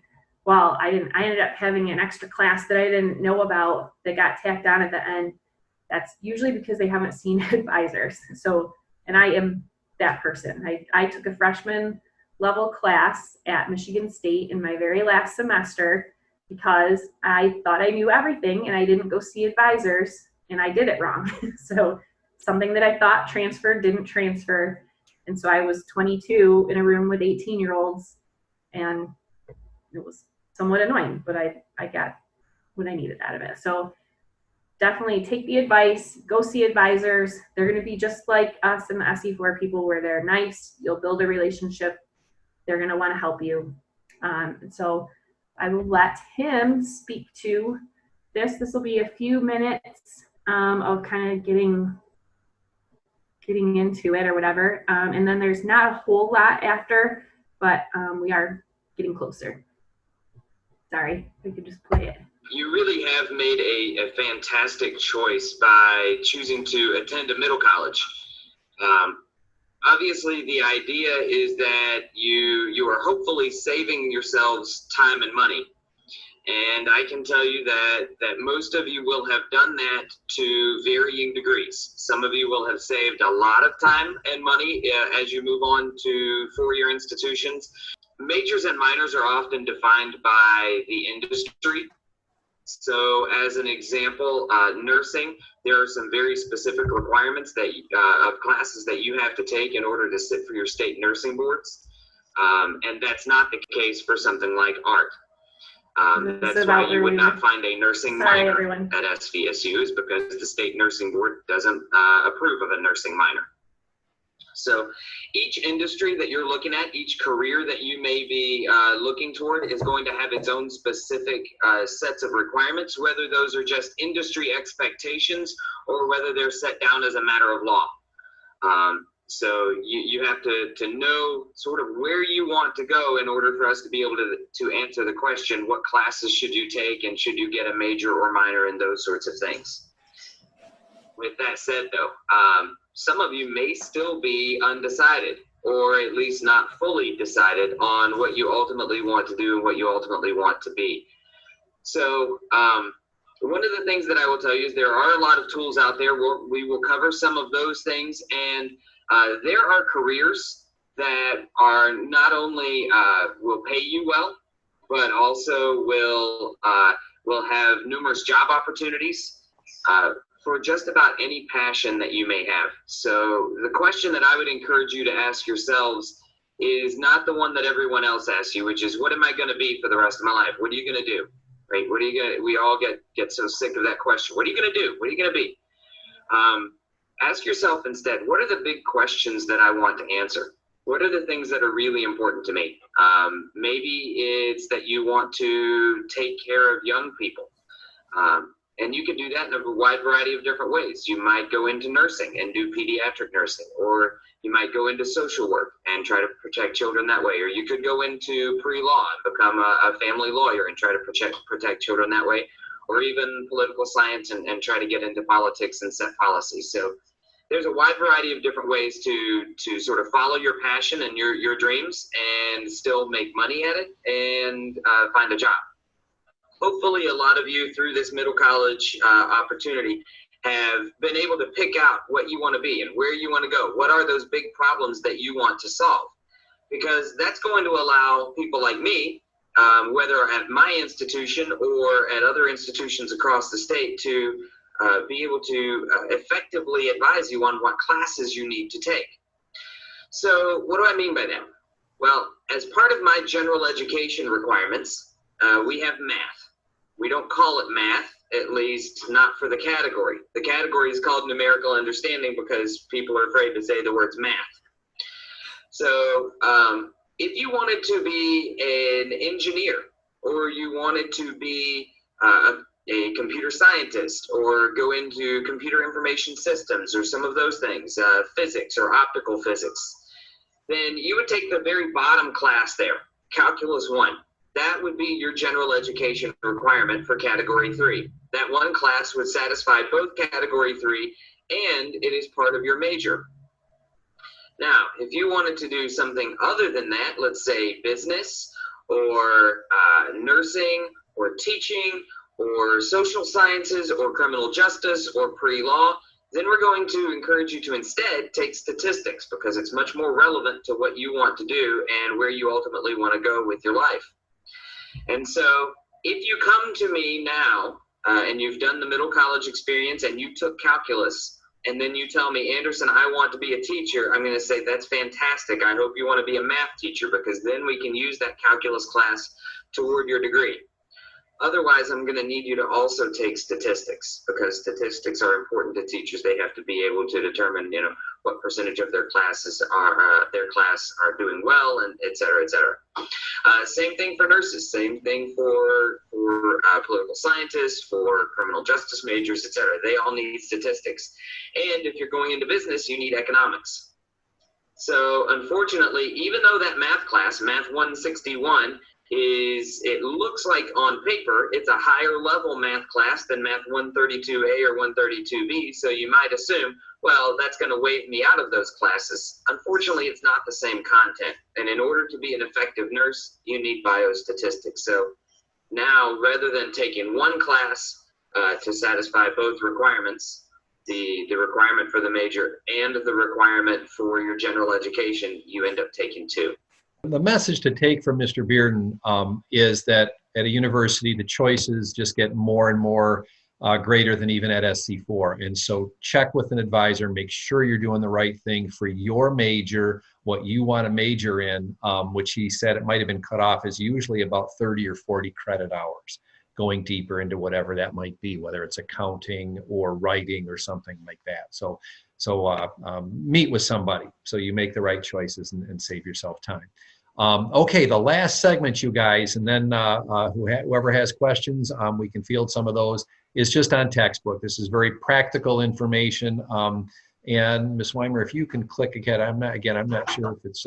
well, I ended up having an extra class that I didn't know about that got tacked on at the end, that's usually because they haven't seen advisors. So, and I am that person. I took a freshman level class at Michigan State in my very last semester because I thought I knew everything and I didn't go see advisors and I did it wrong. So something that I thought transferred didn't transfer. And so I was 22 in a room with 18-year-olds and it was somewhat annoying, but I got what I needed out of it. So definitely take the advice, go see advisors. They're going to be just like us and the SC4 people where they're nice. You'll build a relationship. They're going to want to help you. And so I will let him speak to this. This will be a few minutes of kind of getting into it or whatever. And then there's not a whole lot after, but we are getting closer. Sorry, we could just play it. You really have made a fantastic choice by choosing to attend a middle college. Obviously, the idea is that you are hopefully saving yourselves time and money. And I can tell you that most of you will have done that to varying degrees. Some of you will have saved a lot of time and money as you move on to four-year institutions. Majors and minors are often defined by the industry. So as an example, nursing, there are some very specific requirements that of classes that you have to take in order to sit for your state nursing boards. And that's not the case for something like art. That's why you would not find a nursing minor at SVSU, is because the state nursing board doesn't approve of a nursing minor. So each industry that you're looking at, each career that you may be looking toward is going to have its own specific sets of requirements, whether those are just industry expectations or whether they're set down as a matter of law. So you have to know sort of where you want to go in order for us to be able to answer the question, what classes should you take and should you get a major or minor and those sorts of things. With that said, though, some of you may still be undecided or at least not fully decided on what you ultimately want to do and what you ultimately want to be. So one of the things that I will tell you is there are a lot of tools out there. We will cover some of those things, and there are careers that are not only will pay you well, but also will have numerous job opportunities for just about any passion that you may have. So the question that I would encourage you to ask yourselves is not the one that everyone else asks you, which is, what am I going to be for the rest of my life? What are you going to do? Right? What are you going to, we all get so sick of that question. What are you going to do? What are you going to be? Ask yourself instead, what are the big questions that I want to answer? What are the things that are really important to me? Maybe it's that you want to take care of young people. And you can do that in a wide variety of different ways. You might go into nursing and do pediatric nursing, or you might go into social work and try to protect children that way. Or you could go into pre-law and become a family lawyer and try to protect children that way, or even political science and try to get into politics and set policies. So there's a wide variety of different ways to sort of follow your passion and your dreams and still make money at it and find a job. Hopefully a lot of you through this middle college opportunity have been able to pick out what you want to be and where you want to go. What are those big problems that you want to solve? Because that's going to allow people like me, whether at my institution or at other institutions across the state, to be able to effectively advise you on what classes you need to take. So what do I mean by that? Well, as part of my general education requirements, we have math. We don't call it math, at least not for the category. The category is called numerical understanding because people are afraid to say the words math. So if you wanted to be an engineer, or you wanted to be a computer scientist, or go into computer information systems, or some of those things, physics or optical physics, then you would take the very bottom class there, Calculus 1. That would be your general education requirement for Category 3. That one class would satisfy both Category 3 and it is part of your major. Now, if you wanted to do something other than that, let's say business or nursing or teaching or social sciences or criminal justice or pre-law, then we're going to encourage you to instead take statistics because it's much more relevant to what you want to do and where you ultimately want to go with your life. And so if you come to me now and you've done the middle college experience and you took calculus, and then you tell me, Anderson, I want to be a teacher, I'm going to say, that's fantastic. I hope you want to be a math teacher because then we can use that calculus class toward your degree. Otherwise, I'm going to need you to also take statistics because statistics are important to teachers. They have to be able to determine, what percentage of their classes are doing well, and et cetera, et cetera. Same thing for nurses. Same thing for political scientists, for criminal justice majors, et cetera. They all need statistics. And if you're going into business, you need economics. So unfortunately, even though that math class, Math 161, it looks like on paper it's a higher level math class than Math 132A or 132B, so you might assume, well, that's going to waive me out of those classes. Unfortunately, it's not the same content, and in order to be an effective nurse, you need biostatistics. So now, rather than taking one class to satisfy both requirements, the requirement for the major and the requirement for your general education, you end up taking two. The message to take from Mr. Bearden is that at a university, the choices just get more and more greater than even at SC4. And so check with an advisor, make sure you're doing the right thing for your major, what you want to major in, which he said it might have been cut off as usually about 30 or 40 credit hours. going deeper into whatever that might be, whether it's accounting or writing or something like that. So meet with somebody so you make the right choices and save yourself time. Okay, the last segment, you guys, and then whoever has questions, we can field some of those, is just on textbook. This is very practical information. And Ms. Weimer, if you can click again, I'm not sure if it's,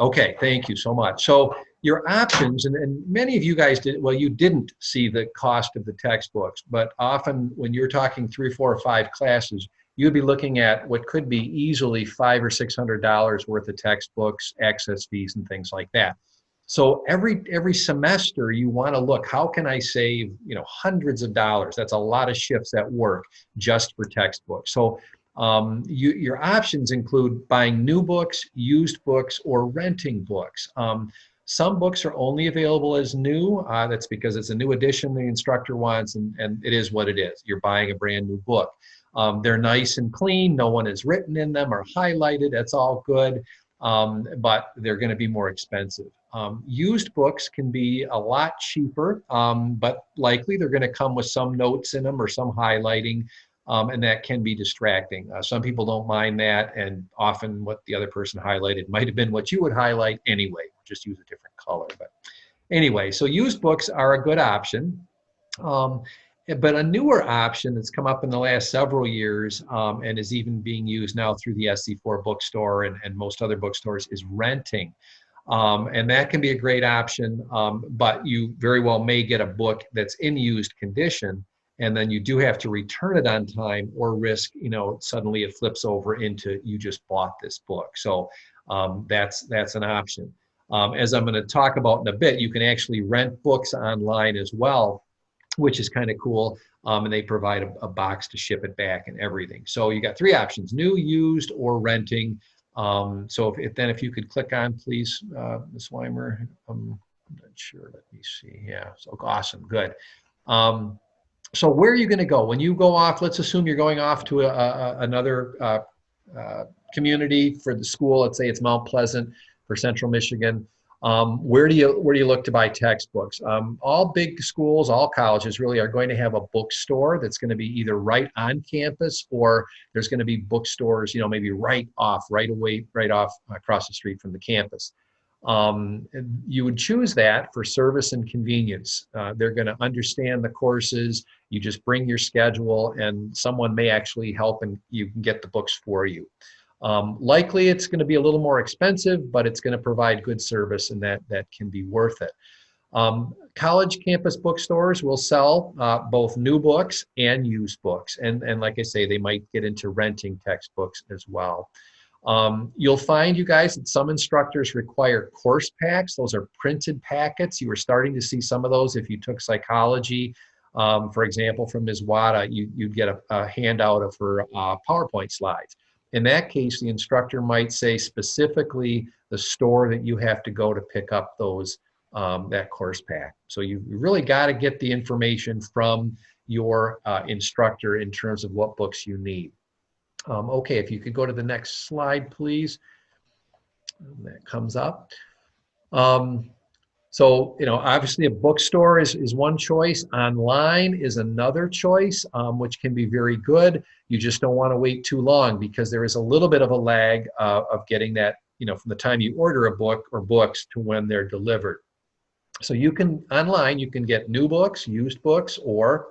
okay, thank you so much. So your options, and many of you guys did, well, you didn't see the cost of the textbooks, but often when you're talking 3, 4, or 5 classes, you'd be looking at what could be easily $500 or $600 worth of textbooks, access fees, and things like that. So every semester you want to look, how can I save, hundreds of dollars? That's a lot of shifts at work just for textbooks. So your options include buying new books, used books, or renting books. Some books are only available as new. That's because it's a new edition the instructor wants, and it is what it is. You're buying a brand new book. They're nice and clean. No one has written in them or highlighted. That's all good, but they're going to be more expensive. Used books can be a lot cheaper, but likely they're going to come with some notes in them or some highlighting, and that can be distracting. Some people don't mind that, and often what the other person highlighted might have been what you would highlight anyway, just use a different color. But anyway, so used books are a good option. But a newer option that's come up in the last several years and is even being used now through the SC4 bookstore and most other bookstores is renting. And that can be a great option, but you very well may get a book that's in used condition, and then you do have to return it on time or risk, suddenly it flips over into you just bought this book. So that's an option. As I'm going to talk about in a bit, you can actually rent books online as well, which is kind of cool. And they provide a box to ship it back and everything. So you got 3 options: new, used, or renting. So if you could click on, please, Ms. Weimer. I'm not sure. Let me see. Yeah. So awesome. Good. So where are you going to go when you go off? Let's assume you're going off to another community for the school. Let's say it's Mount Pleasant for Central Michigan. Where do you look to buy textbooks? All big schools, all colleges really are going to have a bookstore that's going to be either right on campus, or there's going to be bookstores, maybe right off across the street from the campus. You would choose that for service and convenience. They're going to understand the courses. You just bring your schedule, and someone may actually help, and you can get the books for you. Likely it's going to be a little more expensive, but it's going to provide good service, and that can be worth it. College campus bookstores will sell both new books and used books. And like I say, they might get into renting textbooks as well. You'll find, you guys, that some instructors require course packs. Those are printed packets. You were starting to see some of those if you took psychology. For example, from Ms. Wada, you'd get a handout of her PowerPoint slides. In that case, the instructor might say specifically the store that you have to go to pick up those that course pack. So you really got to get the information from your instructor in terms of what books you need. Okay, if you could go to the next slide, please. That comes up. So, obviously a bookstore is one choice. Online is another choice, which can be very good. You just don't want to wait too long, because there is a little bit of a lag of getting that, from the time you order a book or books to when they're delivered. So online, you can get new books, used books, or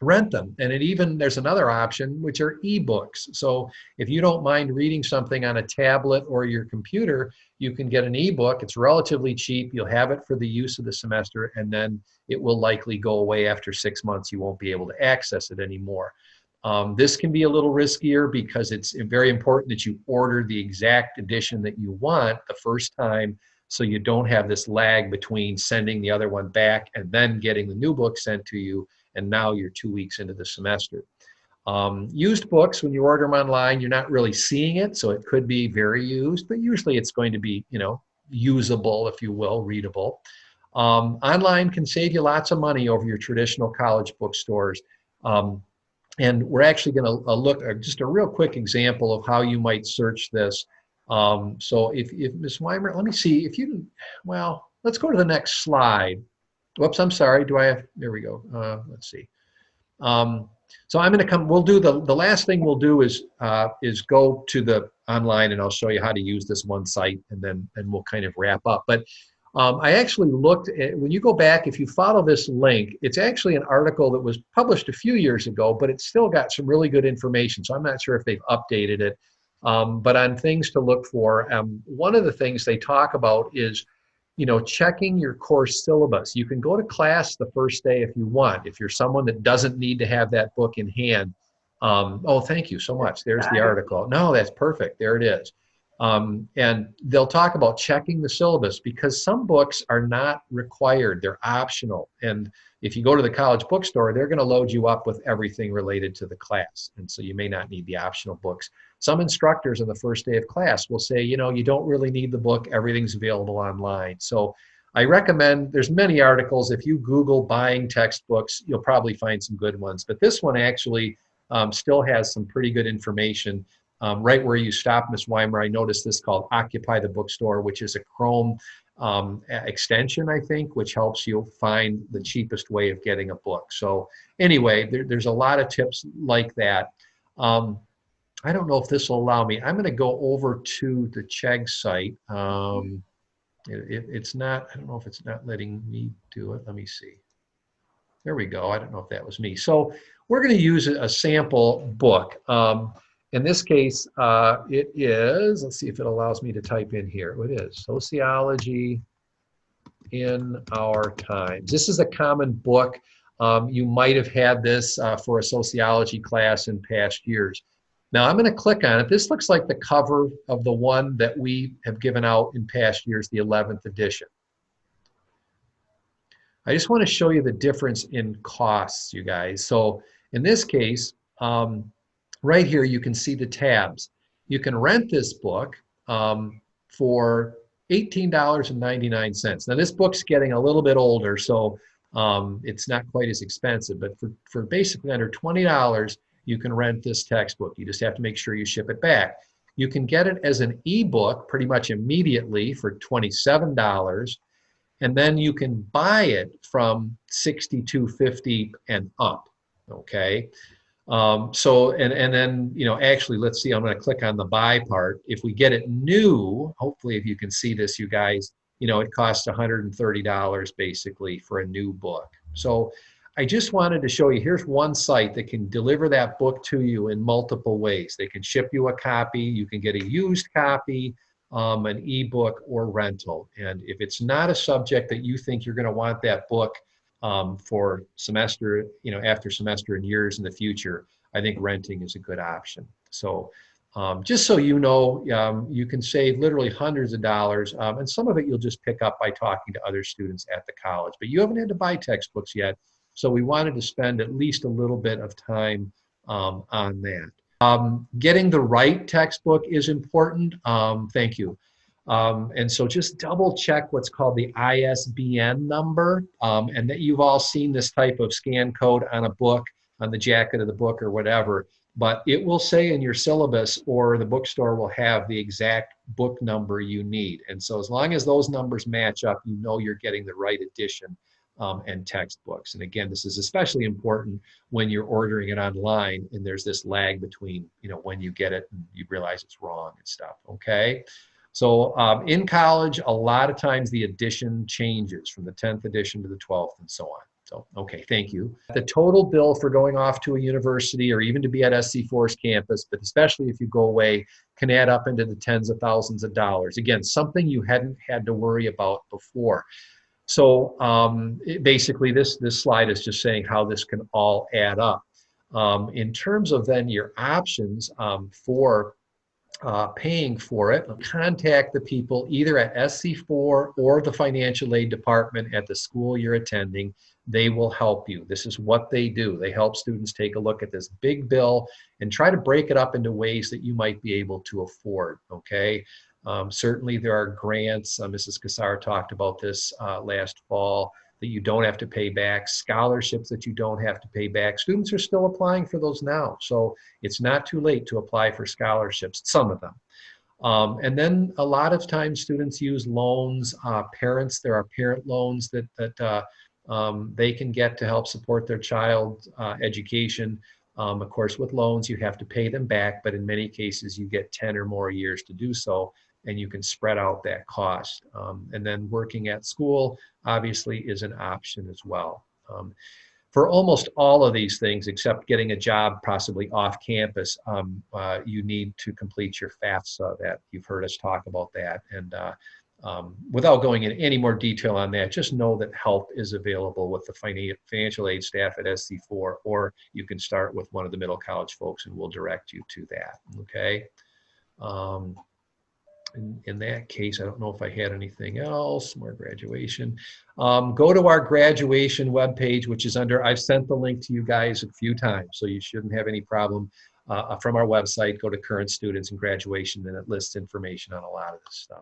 rent them. And there's another option, which are ebooks. So if you don't mind reading something on a tablet or your computer, you can get an ebook. It's relatively cheap. You'll have it for the use of the semester, and then it will likely go away after 6 months. You won't be able to access it anymore. This can be a little riskier, because it's very important that you order the exact edition that you want the first time, so you don't have this lag between sending the other one back and then getting the new book sent to you, and now you're 2 weeks into the semester. Used books, when you order them online, you're not really seeing it, so it could be very used, but usually it's going to be, usable, if you will, readable. Online can save you lots of money over your traditional college bookstores. And we're actually going to look at just a real quick example of how you might search this. So if Ms. Weimer, let me see if you can, let's go to the next slide. Whoops, I'm sorry. Do I have, there we go. Let's see. So I'm going to come, we'll do the last thing we'll do is go to the online, and I'll show you how to use this one site, and then we'll kind of wrap up. But I actually looked at, when you go back, if you follow this link, it's actually an article that was published a few years ago, but it's still got some really good information. So I'm not sure if they've updated it, but on things to look for, one of the things they talk about is, you know, checking your course syllabus. You can go to class the first day if you want, if you're someone that doesn't need to have that book in hand. Oh, thank you so much. There's the article. No, that's perfect. There it is. And they'll talk about checking the syllabus, because some books are not required. They're optional. And if you go to the college bookstore, they're going to load you up with everything related to the class. And so you may not need the optional books. Some instructors on the first day of class will say, you know, you don't really need the book. Everything's available online. So I recommend, there's many articles. If you Google buying textbooks, you'll probably find some good ones. But this one actually still has some pretty good information. Right where you stop, Ms. Weimer, I noticed this called Occupy the Bookstore, which is a Chrome extension, I think, which helps you find the cheapest way of getting a book. So anyway, there's a lot of tips like that. I don't know if this will allow me. I'm going to go over to the Chegg site. It's not, I don't know if it's not letting me do it. Let me see. There we go. I don't know if that was me. So we're going to use a sample book. In this case, it is, let's see if it allows me to type in here. It is Sociology in Our Times. This is a common book. You might have had this for a sociology class in past years. Now I'm going to click on it. This looks like the cover of the one that we have given out in past years, the 11th edition. I just want to show you the difference in costs, you guys. So in this case, right here, you can see the tabs. You can rent this book for $18.99. Now this book's getting a little bit older, so it's not quite as expensive, but for basically under $20, you can rent this textbook. You just have to make sure you ship it back. You can get it as an ebook pretty much immediately for $27, and then you can buy it from $62.50 and up, okay? So, and then, you know, actually, let's see, I'm going to click on the buy part. If we get it new, hopefully if you can see this, you guys, you know, it costs $130 basically for a new book. So I just wanted to show you, here's one site that can deliver that book to you in multiple ways. They can ship you a copy, you can get a used copy, an ebook, or rental. And if it's not a subject that you think you're going to want that book for semester, you know, after semester and years in the future, I think renting is a good option. So just so you know, you can save literally hundreds of dollars, and some of it you'll just pick up by talking to other students at the college. But you haven't had to buy textbooks yet, so we wanted to spend at least a little bit of time on that. Getting the right textbook is important. Thank you. And so just double check what's called the ISBN number, and that you've all seen this type of scan code on a book, on the jacket of the book or whatever, but it will say in your syllabus, or the bookstore will have the exact book number you need. And so as long as those numbers match up, you know you're getting the right edition and textbooks. And again, this is especially important when you're ordering it online and there's this lag between, you know, when you get it and you realize it's wrong and stuff, okay? So in college, a lot of times the edition changes from the 10th edition to the 12th and so on. So, okay, thank you. The total bill for going off to a university or even to be at SC4's campus, but especially if you go away, can add up into the tens of thousands of dollars. Again, something you hadn't had to worry about before. So basically this slide is just saying how this can all add up. In terms of then your options for paying for it, contact the people either at SC4 or the financial aid department at the school you're attending. They will help you. This is what they do. They help students take a look at this big bill and try to break it up into ways that you might be able to afford, okay? Certainly there are grants, Mrs. Kassar talked about this last fall, that you don't have to pay back, scholarships that you don't have to pay back. Students are still applying for those now, so it's not too late to apply for scholarships, some of them. And then a lot of times students use loans, parents, there are parent loans that they can get to help support their child's education. Of course, with loans, you have to pay them back, but in many cases, you get 10 or more years to do so, and you can spread out that cost. And then working at school, obviously, is an option as well. For almost all of these things, except getting a job possibly off campus, you need to complete your FAFSA. That you've heard us talk about that. And without going into any more detail on that, just know that help is available with the financial aid staff at SC4, or you can start with one of the Middle College folks and we'll direct you to that, okay? In that case, I don't know if I had anything else, more graduation. Go to our graduation webpage, which is under, I've sent the link to you guys a few times, so you shouldn't have any problem. From our website, go to current students and graduation, and it lists information on a lot of this stuff.